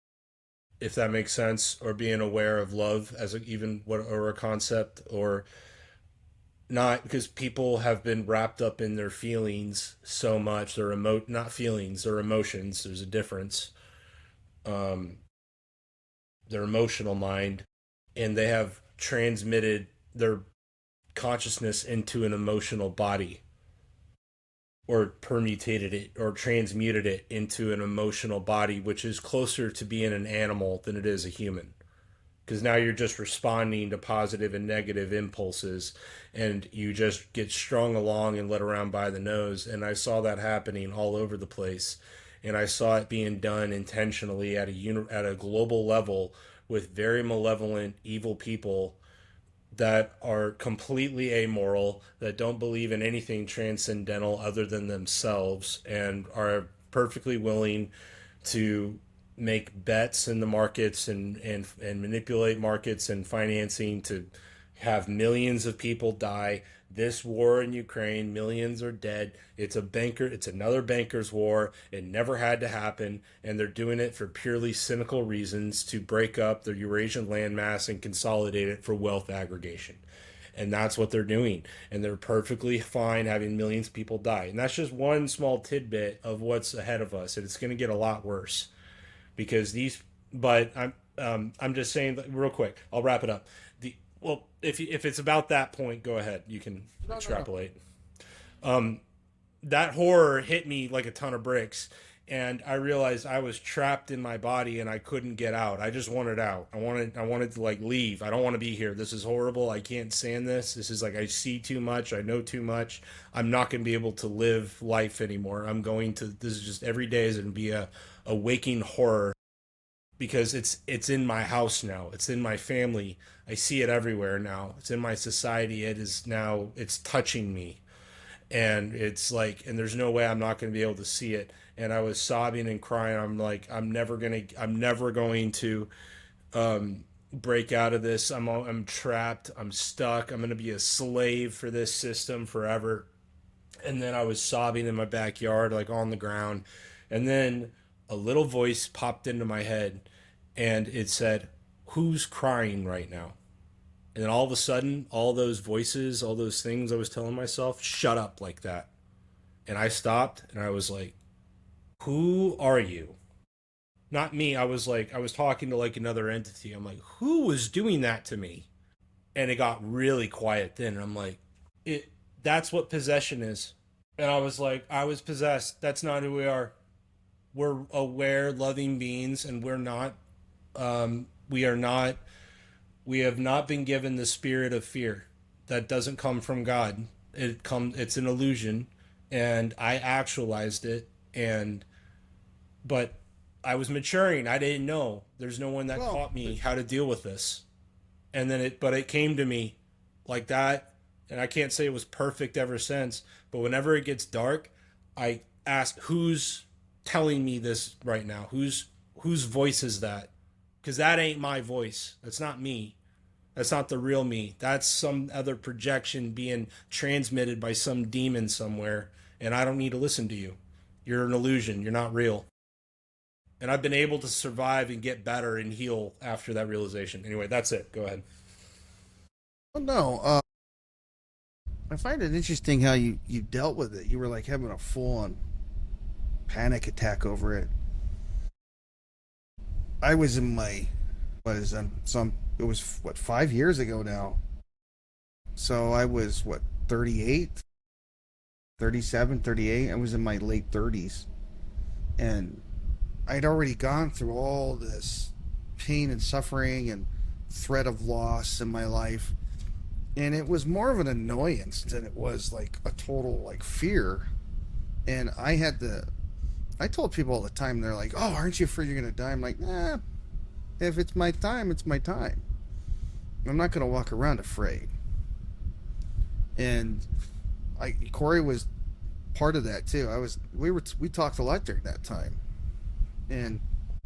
if that makes sense, or being aware of love as even what or a concept, or not, because people have been wrapped up in their feelings so much, their not feelings, their emotions. There's a difference. Um, their emotional mind, and they have transmitted their consciousness into an emotional body, or permutated it or transmuted it into an emotional body, which is closer to being an animal than it is a human. Because now you're just responding to positive and negative impulses, and you just get strung along and led around by the nose. And I saw that happening all over the place, and I saw it being done intentionally at a global level with very malevolent, evil people that are completely amoral, that don't believe in anything transcendental other than themselves, and are perfectly willing to make bets in the markets and manipulate markets and financing to have millions of people die. This war in Ukraine, millions are dead. It's another banker's war. It never had to happen, and they're doing it for purely cynical reasons to break up the Eurasian landmass and consolidate it for wealth aggregation. And that's what they're doing. And they're perfectly fine having millions of people die. And that's just one small tidbit of what's ahead of us. And it's going to get a lot worse because but I'm just saying real quick. I'll wrap it up. If it's about that point, go ahead. You can extrapolate. That horror hit me like a ton of bricks, and I realized I was trapped in my body and I couldn't get out. I just wanted out. I wanted to like leave. I don't want to be here. This is horrible. I can't stand this. This is like I see too much. I know too much. I'm not going to be able to live life anymore. This is just every day is going to be a waking horror, because it's in my house now. It's in my family. I see it everywhere now. It's in my society. It's touching me. And it's like, and there's no way I'm not going to be able to see it. And I was sobbing and crying. I'm like, I'm never going to break out of this. I'm trapped. I'm stuck. I'm going to be a slave for this system forever. And then I was sobbing in my backyard, like on the ground. And then a little voice popped into my head, and it said, "Who's crying right now?" And then all of a sudden, all those voices, all those things I was telling myself, shut up like that. And I stopped and I was like, "Who are you?" Not me. I was talking to like another entity. I'm like, "Who was doing that to me?" And it got really quiet then. And I'm like, that's what possession is. And I was like, I was possessed. That's not who we are. We're aware, loving beings, and we are not, we have not been given the spirit of fear. That doesn't come from God. It's an illusion, and I actualized it, but I was maturing. I didn't know. There's no one that taught me how to deal with this. And then it came to me like that, and I can't say it was perfect ever since, but whenever it gets dark, I ask, who's telling me this right now? Whose voice is that? Because that ain't my voice. That's not me. That's not the real me. That's some other projection being transmitted by some demon somewhere, and I don't need to listen to you. You're an illusion. You're not real. And I've been able to survive and get better and heal after that realization. Anyway, that's it. Go ahead. Oh, no, I find it interesting how you dealt with it. You were like having a full-on panic attack over it. I was in my, it was 5 years ago now. So I was 38, 37, 38. I was in my late 30s. And I'd already gone through all this pain and suffering and threat of loss in my life. And it was more of an annoyance than it was like a total like fear. And I told people all the time, they're like, "Oh, aren't you afraid you're going to die?" I'm like, "Nah, if it's my time, it's my time. I'm not going to walk around afraid." And Cory was part of that too. We talked a lot during that time. And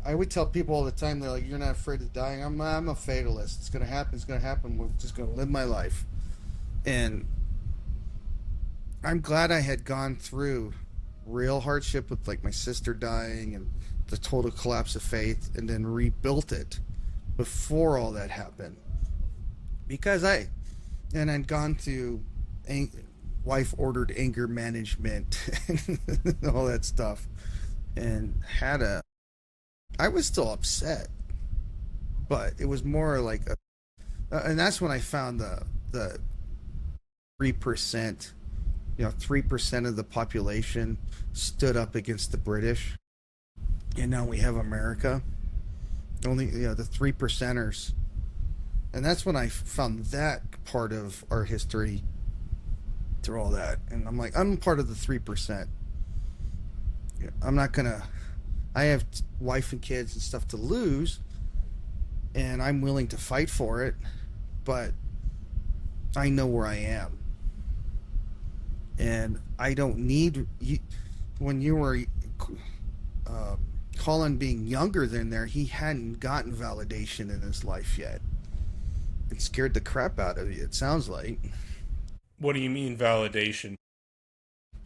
I would tell people all the time, they're like, "You're not afraid of dying." I'm a fatalist. It's going to happen. It's going to happen. We're just going to live my life. And I'm glad I had gone through real hardship with like my sister dying and the total collapse of faith, and then rebuilt it before all that happened. Because I'd gone through wife ordered anger management and all that stuff, and I was still upset, but it was more like and that's when I found the 3%, 3% of the population stood up against the British, and now we have America. Only, the 3%ers. And that's when I found that part of our history through all that. And I'm like, I'm part of the 3%. I'm not gonna, I have wife and kids and stuff to lose, and I'm willing to fight for it, but I know where I am. And I don't need you. When you were Collin being younger than there, he hadn't gotten validation in his life yet. It scared the crap out of you, it sounds like. What do you mean validation?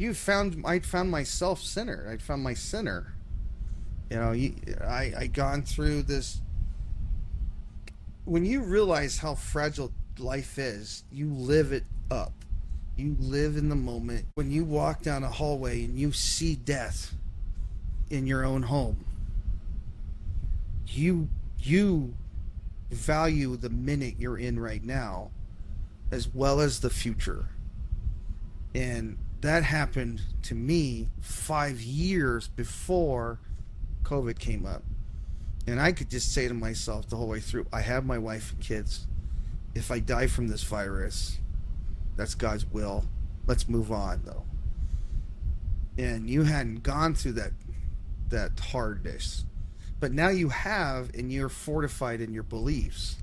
I'd found myself sinner. I'd found my sinner. I gone through this. When you realize how fragile life is, you live it up. You live in the moment. When you walk down a hallway and you see death in your own home, you value the minute you're in right now as well as the future. And that happened to me 5 years before COVID came up. And I could just say to myself the whole way through, I have my wife and kids. If I die from this virus, that's God's will. Let's move on, though. And you hadn't gone through that hardness. But now you have, and you're fortified in your beliefs.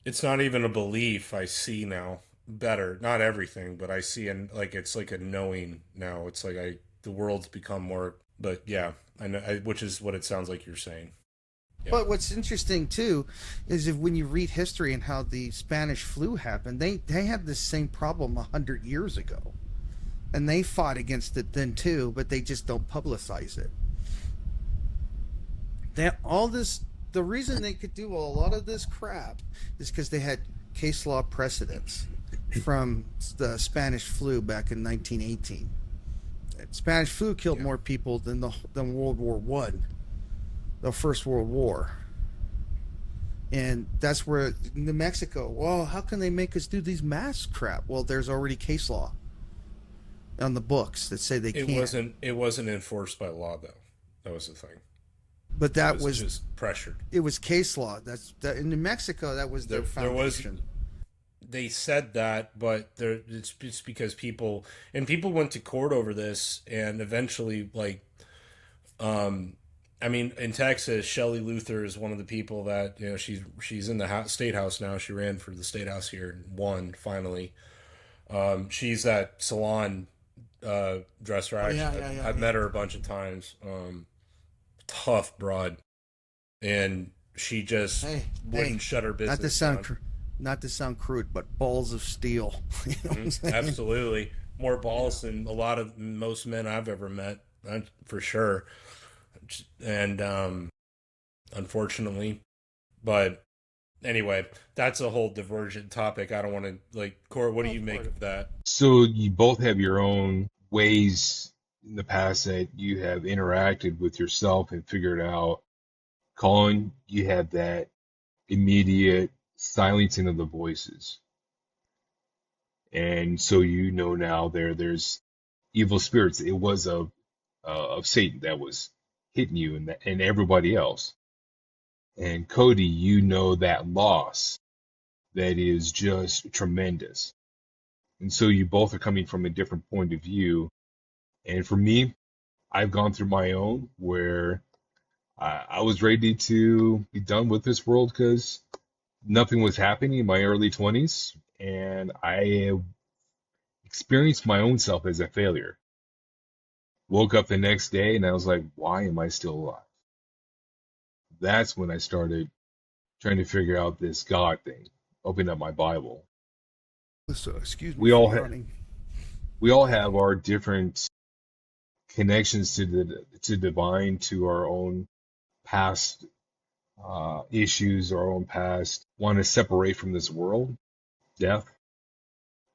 It's not even a belief. I see now better. Not everything, but I see, and like it's like a knowing now. It's like the world's become more. But yeah, I know, which is what it sounds like you're saying. Yeah. But what's interesting too is if when you read history and how the Spanish flu happened, they had this same problem 100 years ago, and they fought against it then too. But they just don't publicize it. The reason they could do a lot of this crap is because they had case law precedents from the Spanish flu back in 1918. Spanish flu killed more people than World War One, the First World War. And that's where New Mexico, well, how can they make us do these mask crap? Well, there's already case law on the books that say they can't. It wasn't enforced by law though. That was the thing. But that was just pressured. It was case law. That in New Mexico, that was their foundation. They said that, but it's because people went to court over this, and eventually, like, in Texas, Shelley Luther is one of the people that she's in the state house now. She ran for the state house here and won finally. She's that salon dresser. I've met her a bunch of times. Tough broad, and she just wouldn't shut her business not to sound crude, but balls of steel. You know what I'm saying? Absolutely, more balls than most men I've ever met, for sure. And unfortunately, but anyway, that's a whole divergent topic. I don't want to Cory. What do you make of that? So you both have your own ways in the past that you have interacted with yourself and figured out. Collin, you had that immediate silencing of the voices, and so now there's evil spirits. It was of Satan that was hitting you and everybody else. And Cody, that loss that is just tremendous, and so you both are coming from a different point of view. And for me, I've gone through my own where I was ready to be done with this world because nothing was happening in my early 20s. And I experienced my own self as a failure. Woke up the next day and I was like, why am I still alive? That's when I started trying to figure out this God thing, open up my Bible. So, excuse me. We all had. we all have our different connections to the divine, to our own past issues, our own past want to separate from this world, death.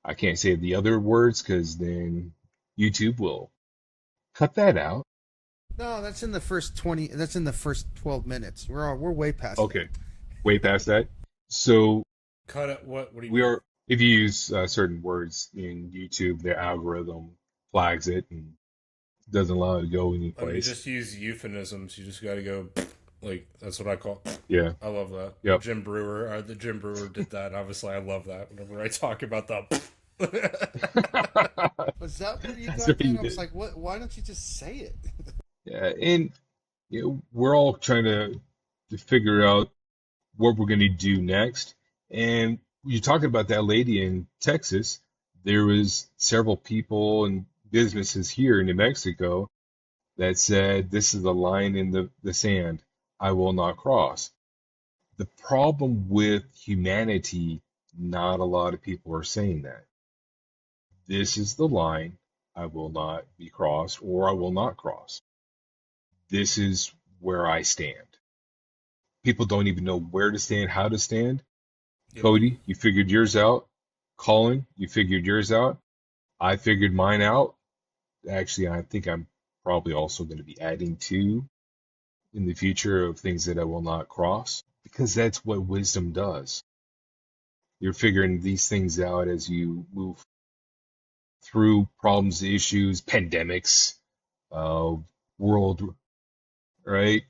I can't say the other words because then YouTube will cut that out. No, that's in the first 20. That's in the first 12 minutes. We're way past that. Okay, way past that. So Cut it. What do you we mean? are, if you use certain words in YouTube, their algorithm flags it and doesn't allow it to go any I mean, you place. just use euphemisms. You just got to go, like, that's what I call. Yeah. I love that. Yep. The Jim Brewer did that. Obviously, I love that. Whenever I talk about the. Was that where you So got you that? I was did. like, what? Why don't you just say it? Yeah, and we're all trying to figure out what we're going to do next. And you're talking about that lady in Texas. There was several people and businesses here in New Mexico that said, "This is a line in the sand. I will not cross." The problem with humanity, not a lot of people are saying that. This is the line. I will not be crossed, or I will not cross. This is where I stand. People don't even know where to stand, how to stand. Yep. Cody, you figured yours out. Collin, you figured yours out. I figured mine out. Actually, I think I'm probably also going to be adding two in the future of things that I will not cross because that's what wisdom does. You're figuring these things out as you move through problems, issues, pandemics, uh, world, right?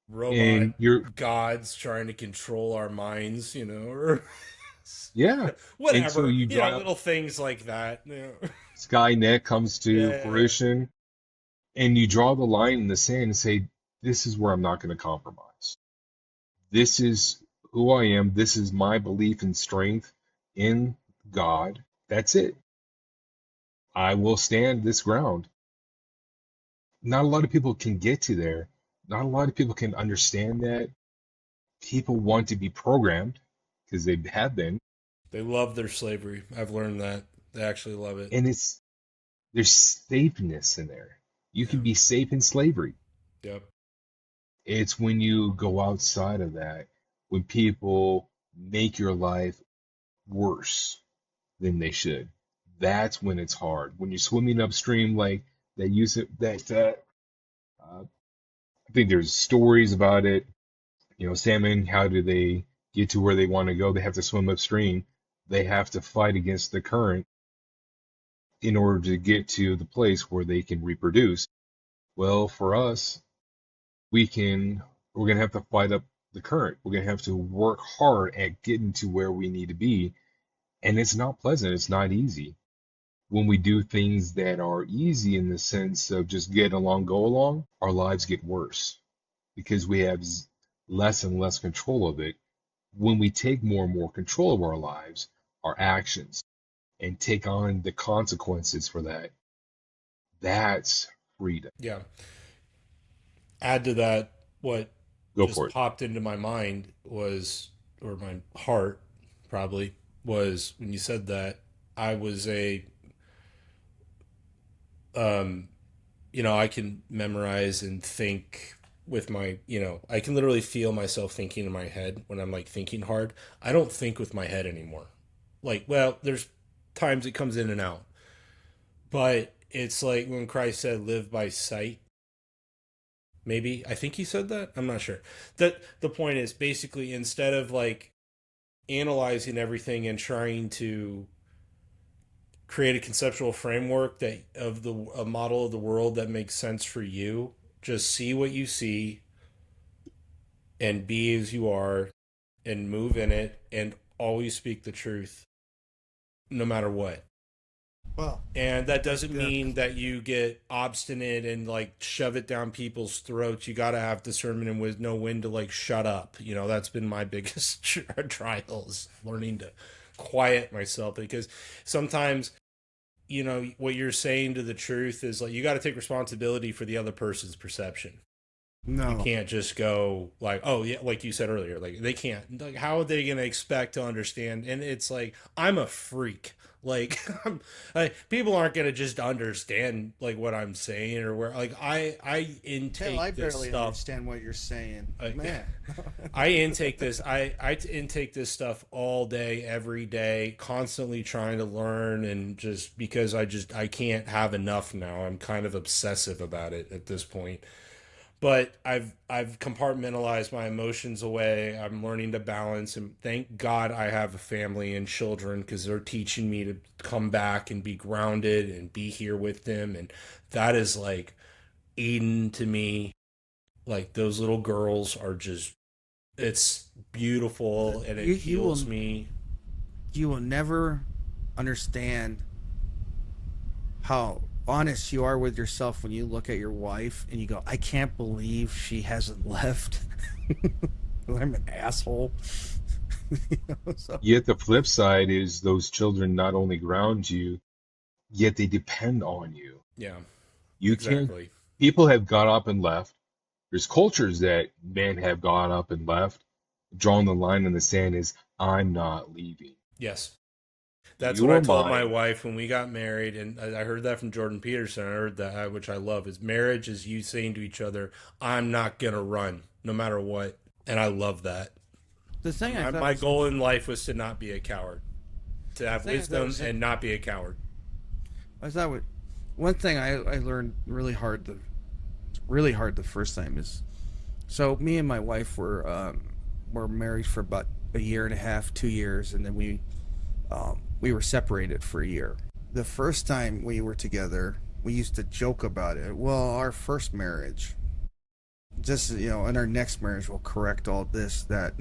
Robot And you're, gods trying to control our minds, or yeah. And so whatever, you draw, little things like that. Skynet comes to Yeah. fruition, and you draw the line in the sand and say, this is where I'm not going to compromise. This is who I am. This is my belief and strength in God. That's it. I will stand this ground. Not a lot of people can get to there. Not a lot of people can understand that. People want to be programmed because they have been, They love their slavery. I've learned that. They actually love it. and there's safeness in there. You Yeah. can be safe in slavery. Yep. It's when you go outside of that, when people make your life worse than they should. That's when it's hard. When you're swimming upstream, like that use it that I think there's stories about it. Salmon, how do they get to where they want to go? They have to swim upstream. They have to fight against the current in order to get to the place where they can reproduce. Well, for us, we're gonna have to fight up the current. We're gonna have to work hard at getting to where we need to be. And it's not pleasant, it's not easy. When we do things that are easy in the sense of just get along, go along, our lives get worse because we have less and less control of it. When we take more and more control of our lives, our actions, and take on the consequences for that, that's freedom. Yeah. Add to that, what Go for just it. popped into my mind was, or my heart probably, was when you said that. I was um, I can memorize and think with my, I can literally feel myself thinking in my head when I'm like thinking hard. I don't think with my head anymore. Like, well, there's times it comes in and out, but it's like when Christ said, live by sight. Maybe I think he said that. I'm not sure. That the point is basically, instead of like analyzing everything and trying to create a conceptual framework that of the a model of the world that makes sense for you, just see what you see and be as you are and move in it and always speak the truth no matter what. Well, And that that's doesn't good. mean that you get obstinate and like shove it down people's throats. You got to have discernment and with know when to like shut up. That's been my biggest trials, learning to quiet myself, because sometimes, what you're saying to the truth is like you got to take responsibility for the other person's perception. You No, can't just go like, oh yeah, like you said earlier, like they can't. Like, how are they going to expect to understand? And it's like, I'm a freak. Like, people aren't gonna just understand like what I'm saying or where like I Hell, I intake this barely stuff. understand what you're saying, man. I intake this. I intake this stuff all day, every day, constantly trying to learn, and just because I can't have enough now. I'm kind of obsessive about it at this point. But I've compartmentalized my emotions away. I'm learning to balance, and thank God I have a family and children because they're teaching me to come back and be grounded and be here with them, and that is like Eden to me. Like those little girls are just it's beautiful and it You heals will me. never understand how honest you are with yourself when you look at your wife and you go, I can't believe she hasn't left. I'm an asshole. So Yet the flip side is those children not only ground you, yet they depend on you. Yeah, You can't, exactly. people have got up and left. There's cultures that men have gone up and left. Drawing the line in the sand is, I'm not leaving. Yes. That's You what I are told my mine. wife when we got married, and I heard that from Jordan Peterson. I heard that, which I love, is marriage is you saying to each other, "I'm not gonna run, no matter what," and I love that. the thing I thought My was goal in life was to not be a coward, to the have thing I thought wisdom was and not be a coward. I thought what one thing I learned really hard the first time is so me and my wife were married for about a year and a half, 2 years, and then we were separated for a year. The first time we were together, we used to joke about it. Well, our first marriage, just in our next marriage, we'll correct all this that.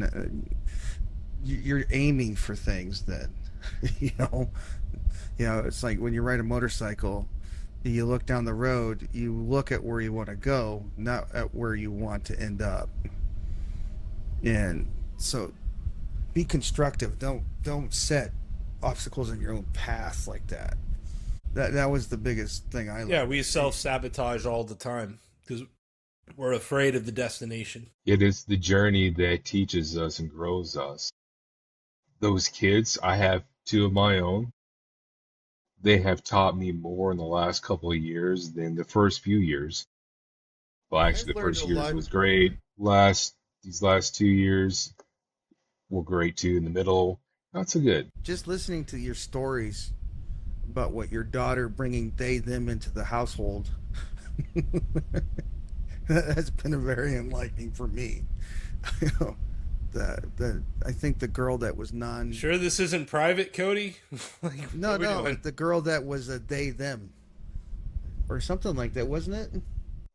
You're aiming for things that, you know, it's like when you ride a motorcycle, you look down the road, you look at where you want to go, not at where you want to end up. And so be constructive. Don't set obstacles in your own path like that. That was the biggest thing I Yeah, learned. we self sabotage all the time because we're afraid of the destination. It is the journey that teaches us and grows us. Those kids, I have two of my own. They have taught me more in the last couple of years than the first few years. Well, I've actually, the learned a first years lot was great. These last 2 years were great too. In the middle, not so good. just listening to your stories about what your daughter bringing them into the household. That has been a very enlightening for me. You know, I think the girl that was Sure, this isn't private, Cody. Like, no what are we no doing? the girl that was a them or something like that, wasn't it?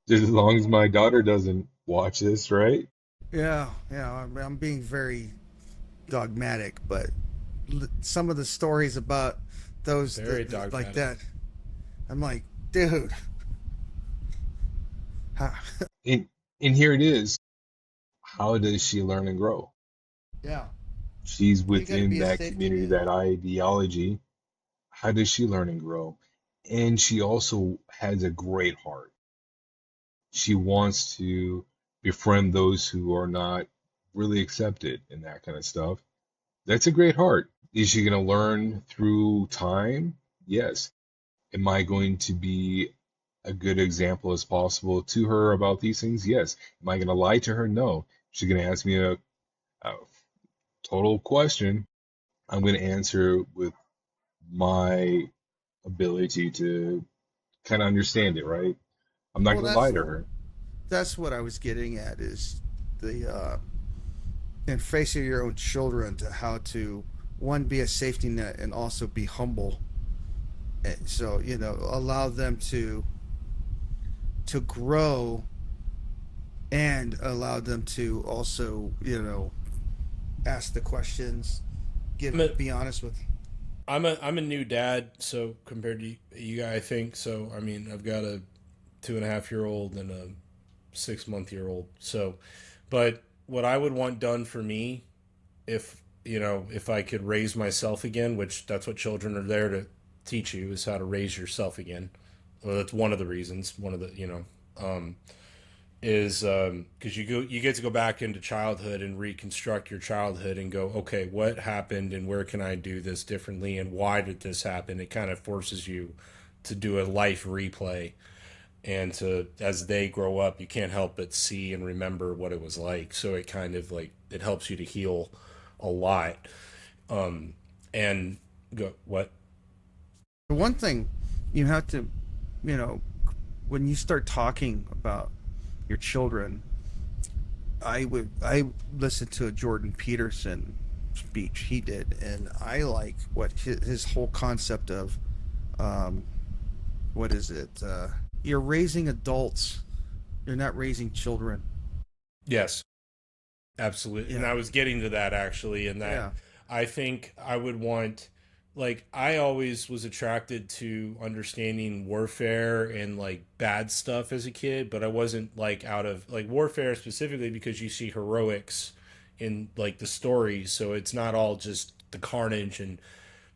Just as long as my daughter doesn't watch this, right? Yeah. I'm being very dogmatic, but some of the stories about those Very like dogmatic. that, I'm like, dude. And and here it is. How does she learn and grow? Yeah, She's you got to within be a that safety community, net. that ideology. How does she learn and grow? And she also has a great heart. She wants to befriend those who are not really accepted and that kind of stuff. That's a great heart. Is she going to learn through time? Yes. Am I going to be a good example as possible to her about these things? Yes. Am I going to lie to her? No. She's going to ask me a total question. I'm going to answer with my ability to kind of understand it, right? I'm not Well, going to lie to her. that's what I was getting at is the and facing your own children to how to one be a safety net and also be humble. And so allow them to grow and allow them to also ask the questions, I'm a, be honest with. I'm a new dad, so compared to you guys, I think so. I mean, I've got a 2.5 year old and a 6 month year old. So, but what I would want done for me, if I could raise myself again, which that's what children are there to teach you, is how to raise yourself again. Well, that's one of the reasons. One of the, is because you get to go back into childhood and reconstruct your childhood and go, okay, what happened and where can I do this differently and why did this happen? It kind of forces you to do a life replay, and to as they grow up, you can't help but see and remember what it was like. So it kind of like it helps you to heal a lot. And go what? The one thing you have to, you know, when you start talking about your children, I listened to a Jordan Peterson speech he did, and I like what his whole concept of, what is it? You're raising adults. You're not raising children. Yes, absolutely. And Yeah. I was getting to that actually, and that Yeah. I think I would want, like, I always was attracted to understanding warfare and like bad stuff as a kid, but I wasn't like out of like warfare specifically because you see heroics in like the stories, so it's not all just the carnage and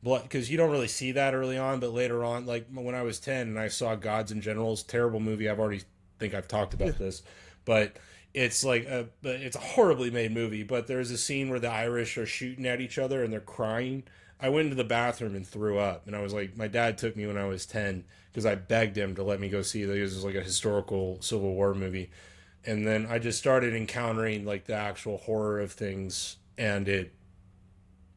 blood because you don't really see that early on, but later on, like when I was 10 and I saw Gods and Generals, terrible movie. I've already think I've talked about this, but it's a horribly made movie. But there's a scene where the Irish are shooting at each other and they're crying. I went into the bathroom and threw up, and I was like, my dad took me when I was 10 because I begged him to let me go see it. It was like a historical Civil War movie, and then I just started encountering like the actual horror of things, and it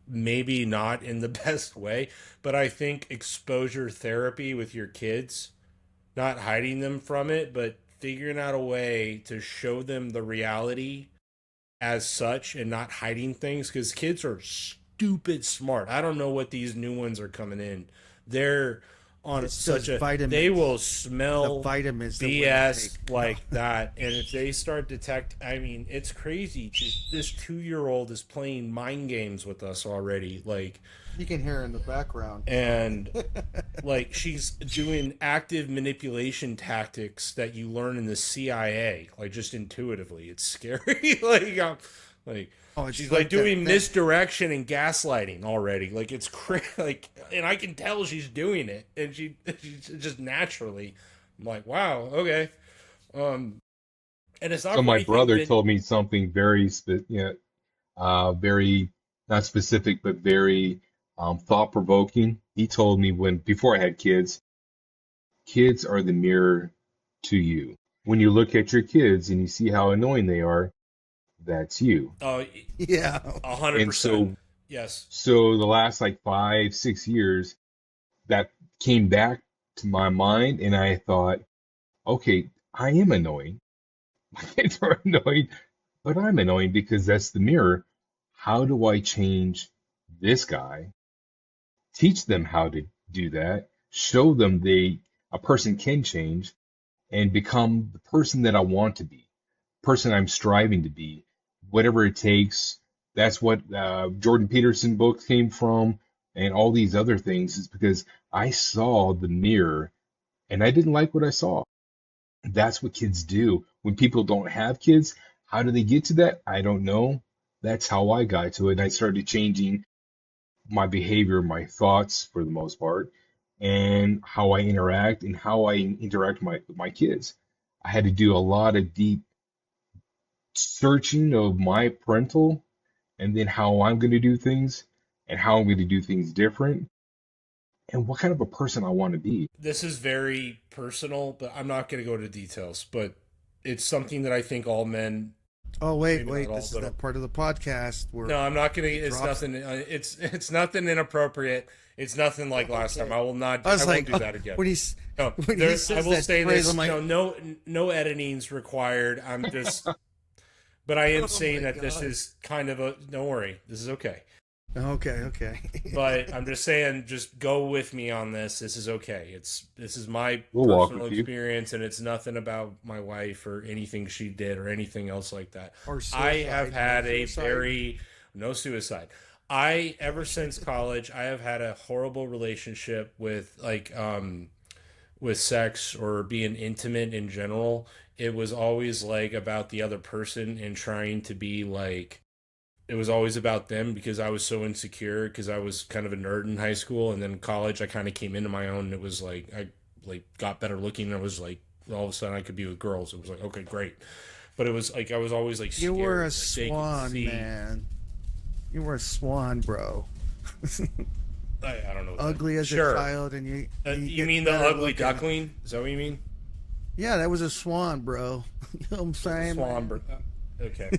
maybe not in the best way, but I think exposure therapy with your kids, not hiding them from it, but figuring out a way to show them the reality as such and not hiding things because kids are stupid smart. I don't know what these new ones are coming in. They're on It's such those a they vitamins. will The smell vitamins that we BS take. like that. And if they start detect, I mean, it's crazy. This 2-year-old is playing mind games with us already. Like, You can hear in the background. and like she's doing active manipulation tactics that you learn in the CIA, like just intuitively. It's scary. Like Oh, it's she's like doing that misdirection and gaslighting already. Like it's crazy. Like, and I can tell she's doing it, and she's just naturally. I'm like, wow, okay. And it's not So for my anything. brother told me something very not specific, but very thought-provoking. He told me when before I had kids, kids are the mirror to you. When you look at your kids and you see how annoying they are, that's you. Oh, yeah. 100%. And so, Yes. so the last like 5, 6 years, that came back to my mind, and I thought, okay, I am annoying. My kids are annoying, but I'm annoying because that's the mirror. How do I change this guy? Teach them how to do that. Show them a person can change and become the person that I want to be, person I'm striving to be, whatever it takes. That's what Jordan Peterson books came from, and all these other things is because I saw the mirror and I didn't like what I saw. That's what kids do. When people don't have kids, how do they get to that? I don't know. That's how I got to it. And I started changing my behavior, my thoughts for the most part, and how I interact and how I interact with my kids. I had to do a lot of deep searching of my parental and then how I'm going to do things and how I'm going to do things different and what kind of a person I want to be. This is very personal, but I'm not going to go into details. But it's something that I think all men, Oh, wait, maybe not wait. all, This is but that part of the podcast no, where I'm not going to. he It's drops. nothing. It's nothing inappropriate. It's nothing like last time. Okay. I will not. I was I won't like, do that again. when No, when he there. I says will that say phrase, this. I'm like, No editing's required. I'm just. But I am oh saying my that this god. is kind of a. Don't worry, this is okay. Okay, okay. But I'm just saying, just go with me on this. This is okay. This is my We'll walk personal with you. experience, and it's nothing about my wife or anything she did or anything else like that. Or I have suicide. had No a suicide. very no suicide. I ever since college, I have had a horrible relationship with sex or being intimate in general. It was always like about the other person and trying to be like it was always about them because I was so insecure because I was kind of a nerd in high school and then college I kind of came into my own and it was like I like got better looking and I was like all of a sudden I could be with girls. It was like, okay, great. But it was like I was always like You scared. were a Like they could swan, see. man. You were a swan, bro. I don't know. What Ugly that, as sure. a child, and you You get mean the better ugly looking. duckling? Is that what you mean? Yeah, that was a swan, bro. You know what I'm saying? Swan. Okay.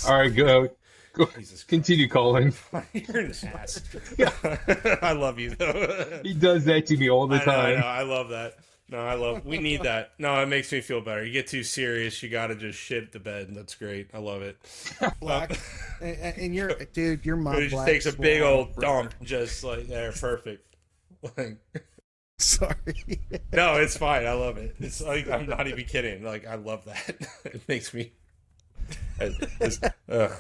All right, go. Jesus Continue, Colin. You're an ass. I love you though. He does that to me all the I know. time. I love that. No, I love. We need that. No, it makes me feel better. You get too serious, you got to just shit the bed. That's great. I love it. Black, and you're, dude, you're my It just black takes a big swan, old brother. dump, just like there, perfect. Like, Sorry. no, it's fine. I love it. It's like I'm not even kidding. Like I love that. It makes me. Ugh.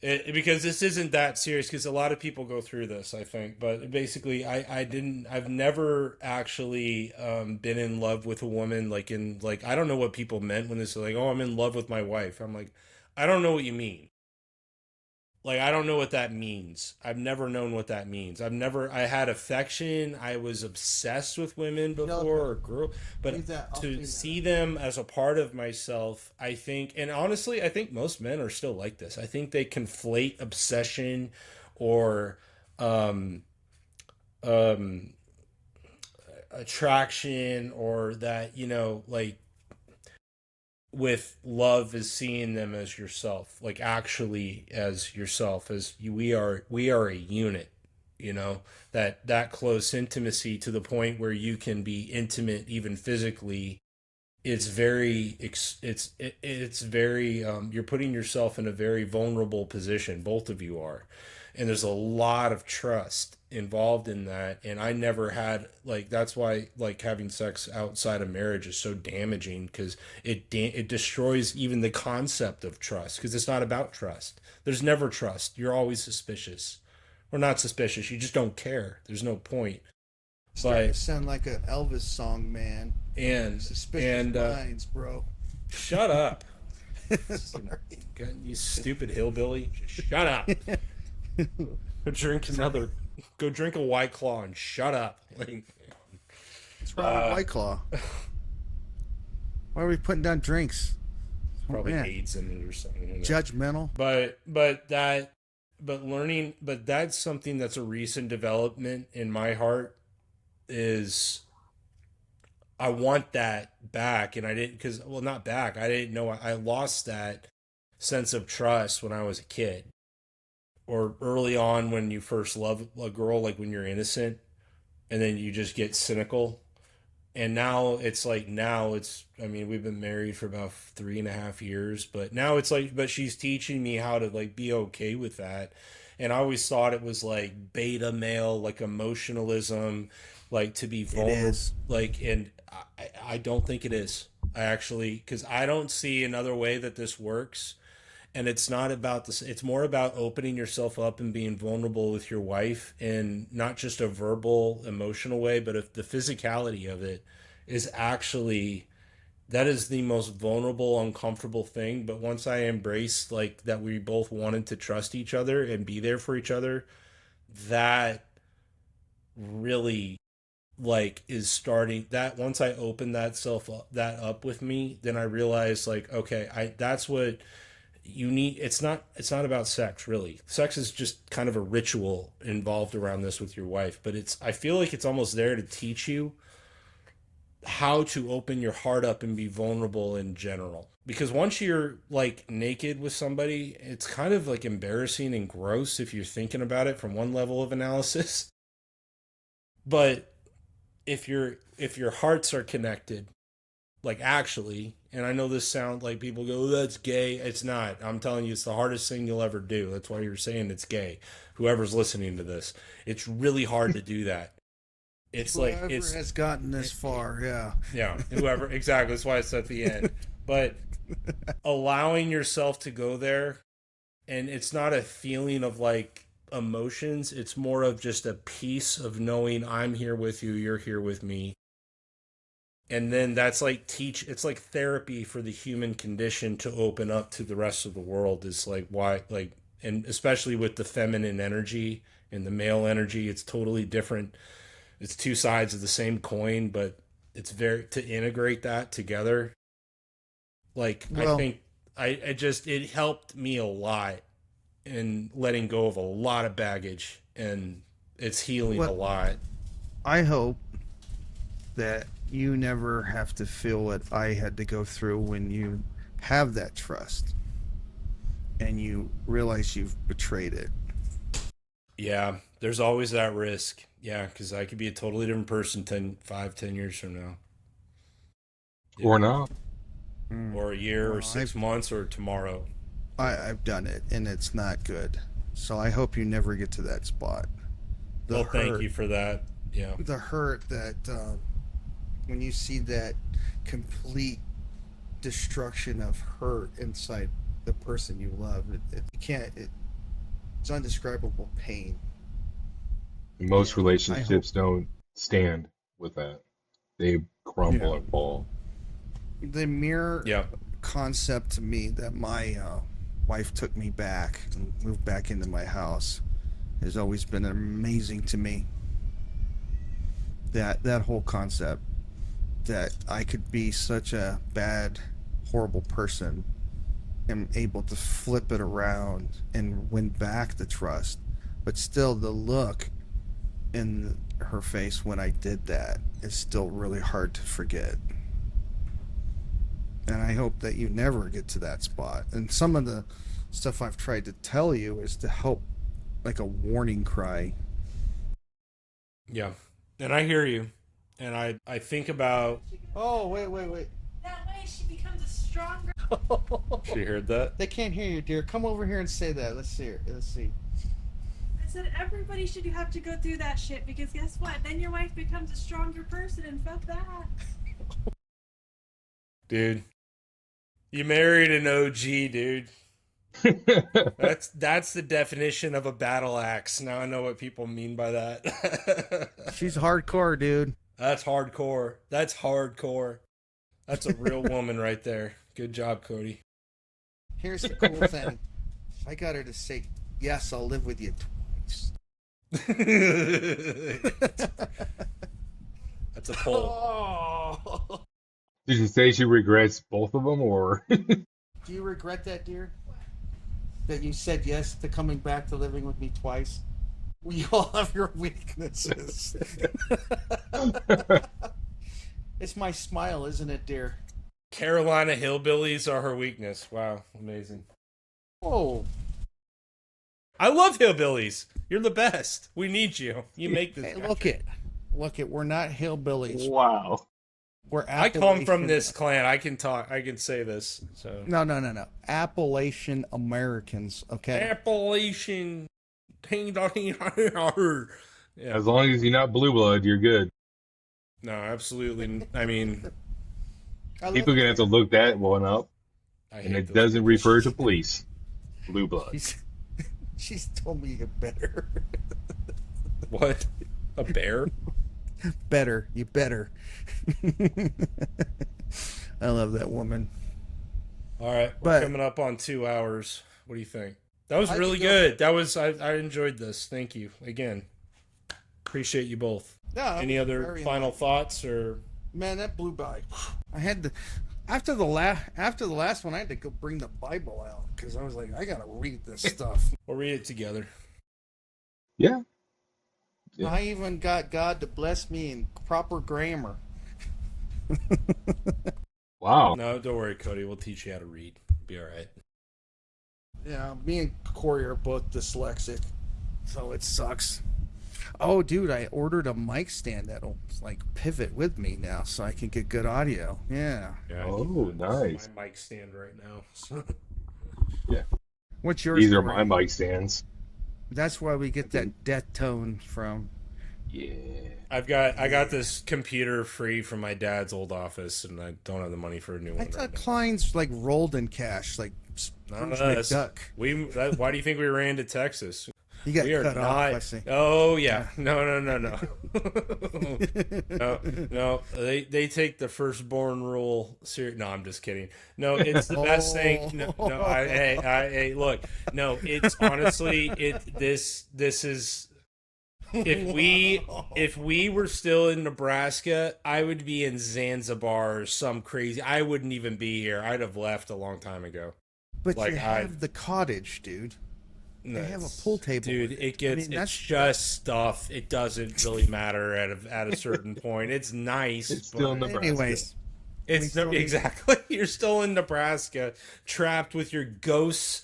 Because this isn't that serious, because a lot of people go through this, I think, but basically I've never actually been in love with a woman, like I don't know what people meant when they say like, oh, I'm in love with my wife. I'm like, I don't know what you mean. Like, I don't know what that means. I've never known what that means. I had affection. I was obsessed with women before, or girl, but to see them as a part of myself, I think, and honestly, I think most men are still like this. I think they conflate obsession or um, um, attraction, or that, like, with love is seeing them as yourself, like actually as yourself, as we are a unit, that close intimacy to the point where you can be intimate even physically. It's very you're putting yourself in a very vulnerable position, both of you are, and there's a lot of trust involved in that. And I never had, like, that's why, like, having sex outside of marriage is so damaging, because it destroys even the concept of trust, because it's not about trust. There's never trust. You're always suspicious, or not suspicious, you just don't care. There's no point. Starting But to sound like an Elvis song, man. and Suspicious minds, bro. shut up. Sorry. You stupid hillbilly. Just shut up. Go drink a White Claw and shut up. Like, What's wrong with White Claw? Why are we putting down drinks? probably man. AIDS in it or something. Judgmental. But that's something that's a recent development in my heart, is I want that back. And I didn't, because, well, not back. I didn't know, I lost that sense of trust when I was a kid, or early on when you first love a girl, like when you're innocent, and then you just get cynical. And now it's like, I mean, we've been married for about 3.5 years, but now it's like, but she's teaching me how to, like, be okay with that. And I always thought it was like beta male, like emotionalism, like to be vulnerable, like, and I don't think it is. I actually, because I don't see another way that this works. And it's not about this, it's more about opening yourself up and being vulnerable with your wife, and not just a verbal emotional way, but if the physicality of it is actually, that is the most vulnerable, uncomfortable thing. But once I embraced, like, that we both wanted to trust each other and be there for each other, that really, like, is starting, that once I opened that up with me, then I realized, like, okay, that's what you need. It's not about sex, really. Sex is just kind of a ritual involved around this with your wife, but I feel like it's almost there to teach you how to open your heart up and be vulnerable in general. Because once you're, like, naked with somebody, it's kind of like embarrassing and gross if you're thinking about it from one level of analysis. But if your hearts are connected, like, actually, and I know this sounds like people go, oh, that's gay. It's not. I'm telling you, it's the hardest thing you'll ever do. That's why you're saying it's gay. Whoever's listening to this, it's really hard to do that. It's Whoever like, it's has gotten this far, yeah, whoever, exactly. That's why it's at the end. But allowing yourself to go there, and it's not a feeling of, like, emotions. It's more of just a piece of knowing I'm here with you, you're here with me. And then that's like it's like therapy for the human condition to open up to the rest of the world. Is like why, like, and especially with the feminine energy and the male energy, it's totally different it's two sides of the same coin, but it's very to integrate that together. Like I Well, think I just it helped me a lot in letting go of a lot of baggage, and it's healing a what lot. I hope that you never have to feel what I had to go through when you have that trust and you realize you've betrayed it. Yeah, there's always that risk. Yeah, because I could be a totally different person 10 years from now. Yeah. Or not. Or a year, or Well, 6 months, or tomorrow. I've done it, and it's not good. So I hope you never get to that spot. Well, thank you for that. Yeah. The hurt that when you see that complete destruction of hurt inside the person you love, it's indescribable pain. Most Yeah, relationships don't stand with that. They crumble yeah. and fall. The mere Yeah. concept to me that my wife took me back and moved back into my house has always been amazing to me. That whole concept that I could be such a bad, horrible person and able to flip it around and win back the trust, but still the look in her face when I did that is still really hard to forget. And I hope that you never get to that spot. And some of the stuff I've tried to tell you is to help, like a warning cry. Yeah. And I hear you. And I think about. Oh, wait. That way she becomes a stronger. She heard that? They can't hear you, dear. Come over here and say that. Let's see it. Let's see. I said everybody should have to go through that shit because guess what? Then your wife becomes a stronger person and fuck that. Dude. You married an OG, dude. That's the definition of a battle axe. Now I know what people mean by that. She's hardcore, dude. That's hardcore. That's hardcore. That's a real woman right there. Good job, Cody. Here's the cool thing. I got her to say, yes, I'll live with you twice. That's a pull. Oh. Did she say she regrets both of them, or? Do you regret that, dear? That you said yes to coming back to living with me twice? We all have your weaknesses. It's my smile, isn't it, dear? Carolina hillbillies are her weakness. Wow, amazing. Oh, I love hillbillies. You're the best. We need you. You make this. hey, country. look it. We're not hillbillies. Wow. We're I come from Appalachian- this clan. I can talk. I can say this. So No. Appalachian Americans. Okay. Appalachian. Yeah. As long as you're not blue blood, you're good. No, absolutely. I mean, People are gonna have to look that one up, I and hate it those doesn't people. refer to police. Blue blood. She's told me you're better. What? A bear? Better. You better. I love that woman. All right, we're But- coming up on 2 hours. What do you think? That was I really could go- good. That was I enjoyed this. Thank you again. Appreciate you both. Yeah, Any other very final thoughts or? Man, that blew by. I had to after the last one. I had to go bring the Bible out because I was like, I gotta read this stuff. We'll read it together. Yeah. Yeah. I even got God to bless me in proper grammar. Wow. No, don't worry, Cody. We'll teach you how to read. Be all right. Yeah, me and Cory are both dyslexic, so it sucks. Oh, dude, I ordered a mic stand that'll like pivot with me now, so I can get good audio. Yeah. Yeah. Oh, nice. My mic stand right now. So. Yeah. What's yours? These are Cory? my mic stands. That's why we get that death tone from. Yeah. I got this computer free from my dad's old office, and I don't have the money for a new one. I right thought now. Klein's like rolled in cash, like None Scrooge of us. McDuck. Why do you think we ran to Texas? You got We are cut off. I not. see. Oh yeah. No. No. They take the firstborn rule serious. No, I'm just kidding. No, it's the best thing. No. Hey, look. No, it's honestly this is. If we were still in Nebraska, I would be in Zanzibar or some crazy. I wouldn't even be here. I'd have left a long time ago. But Like you I, have the cottage, dude. They have a pool table. dude. with It I gets mean, it's that's just stuff. It doesn't really matter at a certain point. It's nice, It's still but Nebraska. anyways. it's we still need- exactly. You're still in Nebraska, trapped with your ghosts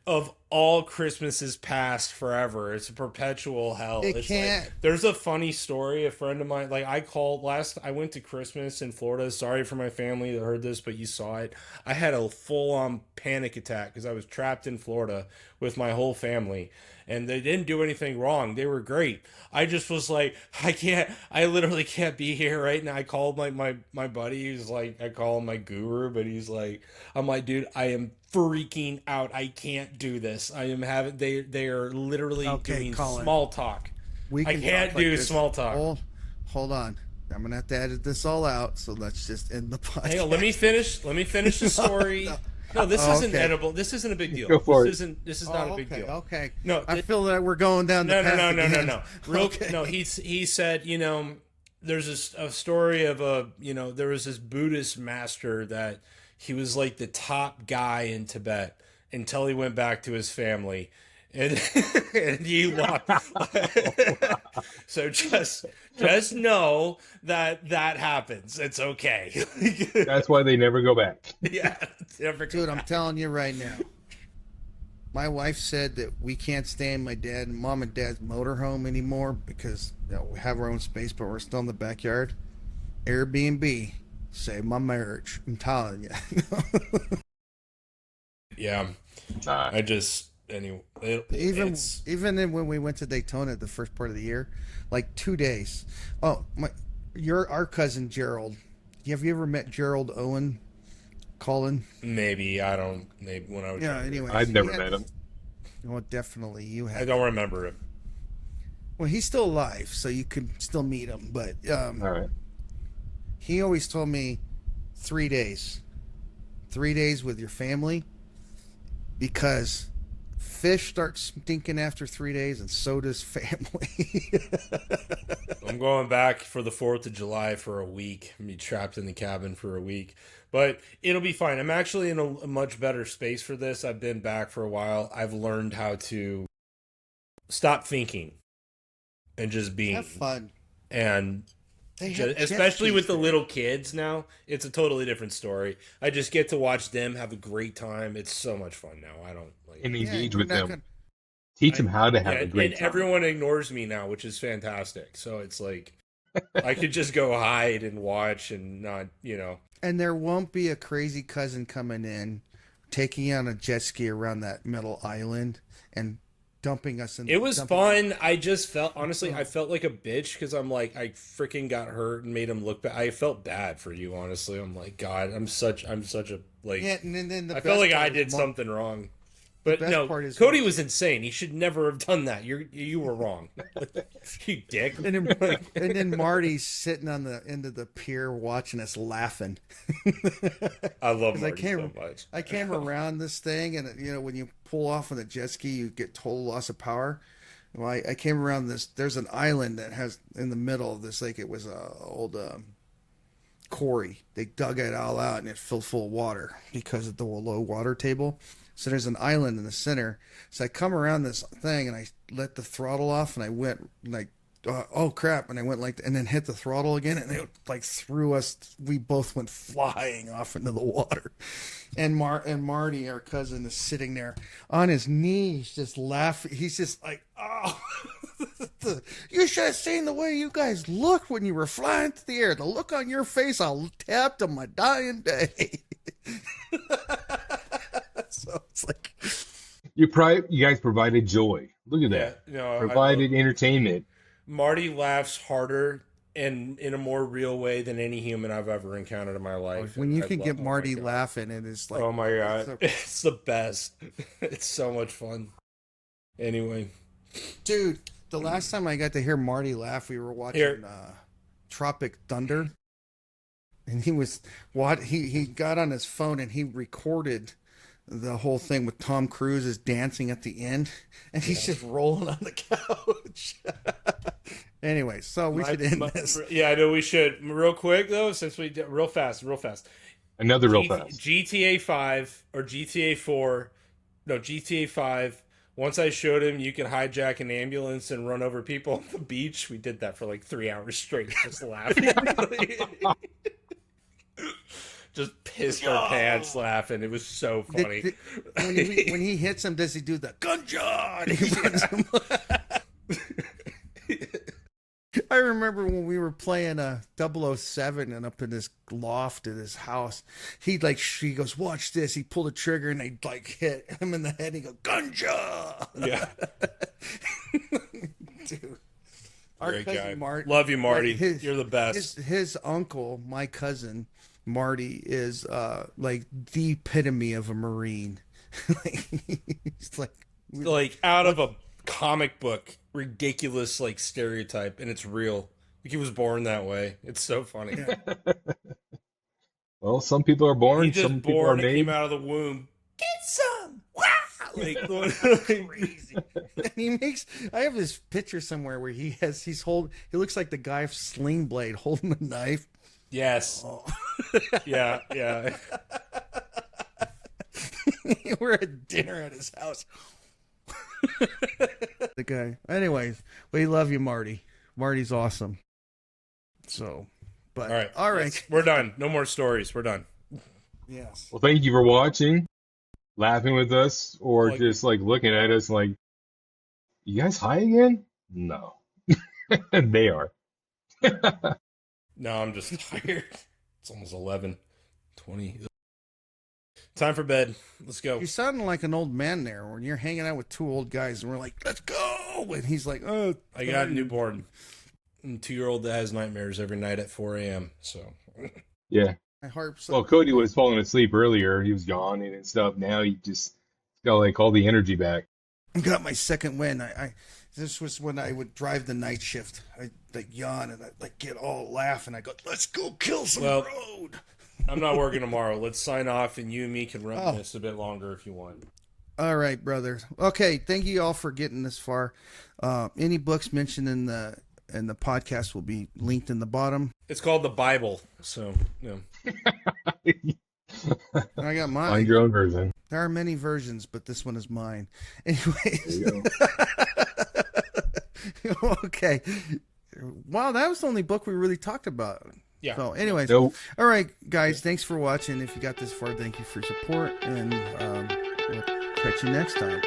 of all Christmases past forever. It's a perpetual hell. It It's can't- like there's a funny story. A friend of mine, like I went to Christmas in Florida. Sorry for my family that heard this, but you saw it. I had a full on panic attack because I was trapped in Florida with my whole family. And they didn't do anything wrong. They were great. I just was like, I literally can't be here right now. I called my buddy. He's like, I call him my guru, but he's like, I'm like, dude, I am freaking out. I can't do this. I am having, they are literally doing Collin. small talk. We I can can't talk like do this. small talk. Hold on. I'm gonna have to edit this all out. So let's just end the podcast. Hang on, let me finish the story. No, this isn't okay. edible. This isn't a big deal. Go for this it. isn't. This is not a big deal. Okay. No, I feel that we're going down the No, path no. again. Real, Okay. no. He said, there's a story of there was this Buddhist master that he was like the top guy in Tibet until he went back to his family. And and he lost. So just know that happens. It's okay. That's why they never go back. Yeah, never go Dude, I'm back. telling you right now. My wife said that we can't stay in my mom and dad's motorhome anymore because we have our own space, but we're still in the backyard. Airbnb saved my marriage. I'm telling you. Yeah, I just anyway. Even when we went to Daytona the first part of the year, like 2 days. Oh my! Our cousin Gerald. Have you ever met Gerald Owen? Collin? Maybe I don't. Maybe when I was Yeah. younger. Anyway, I've never met him. Well, definitely you I have. don't remember it. Well, he's still alive, so you could still meet him. But All right. he always told me 3 days. 3 days with your family, because fish start stinking after 3 days, and so does family. I'm going back for the 4th of July for a week. I'm gonna be trapped in the cabin for a week, but it'll be fine. I'm actually in a much better space for this. I've been back for a while. I've learned how to stop thinking and just being. Have fun. And They have jet especially with skis the there. little kids now, it's a totally different story. I just get to watch them have a great time. It's so much fun now. I don't like And engage you're with not them. gonna- Teach them how to have yeah, a great and time. everyone ignores me now, which is fantastic. So it's like I could just go hide and watch and not, And there won't be a crazy cousin coming in, taking you on a jet ski around that middle island and dumping us in. It was dumping- fun. I just felt I felt like a bitch because I'm like I freaking got hurt and made him look bad. I felt bad for you, honestly. I'm like, God, I'm such a like. Yeah, and then the I felt best like I part did is something wrong. But best no, part is- Cody was insane. He should never have done that. You were wrong. You dick. And then Marty's sitting on the end of the pier watching us laughing. I love 'Cause Marty so much. I came around this thing, and when you pull off on the jet ski, you get total loss of power. Well, I came around this. There's an island that has in the middle of this lake. It was a old quarry. They dug it all out, and it filled full of water because of the low water table. So there's an island in the center. So I come around this thing, and I let the throttle off, and I went like, oh crap, and I went like, and then hit the throttle again, and it like threw us. We both went flying off into the water. And Marty, our cousin, is sitting there on his knees, just laughing. He's just like, oh, you should have seen the way you guys looked when you were flying through the air. The look on your face, I'll tap to my dying day. So it's like, You guys provided joy. Look at that. Yeah, no, Provided entertainment. Marty laughs harder and in a more real way than any human I've ever encountered in my life. when you I can love- get oh my Marty God. laughing, it is like, Oh my God. it's so- It's the best. It's so much fun. Anyway. dude, the last time I got to hear Marty laugh, we were watching Tropic Thunder, and he got on his phone and he recorded the whole thing with Tom Cruise is dancing at the end, and he's just rolling on the couch. Anyway, so we should end this. Yeah, I know we should. Real quick though, since we did real fast. Another real fast. GTA 5 or GTA 4, no GTA 5. Once I showed him you can hijack an ambulance and run over people on the beach. We did that for like 3 hours straight, just laughing. Just pissed our pants laughing. It was so funny. When he hits him, does he do the gunshot? He runs him. I remember when we were playing 007 and up in this loft in his house, he goes, watch this. He pulled a trigger and they like hit him in the head. And he goes, gunshot. Yeah. Dude. Great guy. Love you, Marty. You're the best. His uncle, my cousin, Marty, is like the epitome of a Marine. He's like out of a comic book, ridiculous like stereotype, and it's real. Like he was born that way. It's so funny. Yeah. Well, some people are born. He just some people are born. made. Came out of the womb. Get some. Wow. Like Crazy. And he makes. I have this picture somewhere where he looks like the guy from Sling Blade holding a knife. Yes. Oh. Yeah. We're at dinner at his house. The guy. Anyways, we love you, Marty. Marty's awesome. So, but all right. We're done. No more stories. We're done. Yes. Well, thank you for watching, laughing with us, or just like looking at us like, you guys high again? No. They are. No, I'm just tired. It's almost 11:20. Time for bed. Let's go. You sounding like an old man there when you're hanging out with two old guys and we're like, let's go. And he's like, oh, I got a newborn. And 2-year-old that has nightmares every night at 4 a.m. So, Yeah. my heart. Well, Cody was falling asleep earlier. He was yawning and stuff. Now he just got like all the energy back. I got my second win. This was when I would drive the night shift. I like yawn and I like get all laugh and I go, let's go kill some road. I'm not working tomorrow. Let's sign off and you and me can run this a bit longer if you want. All right, brother. Okay, thank you all for getting this far. Any books mentioned in the podcast will be linked in the bottom. It's called the Bible, so I got mine. Find your own version. There are many versions, but this one is mine. Anyways. There you go. Okay. Wow, that was the only book we really talked about. Yeah. So, anyways, Nope. All right, guys, thanks for watching. If you got this far, thank you for your support, and we'll catch you next time.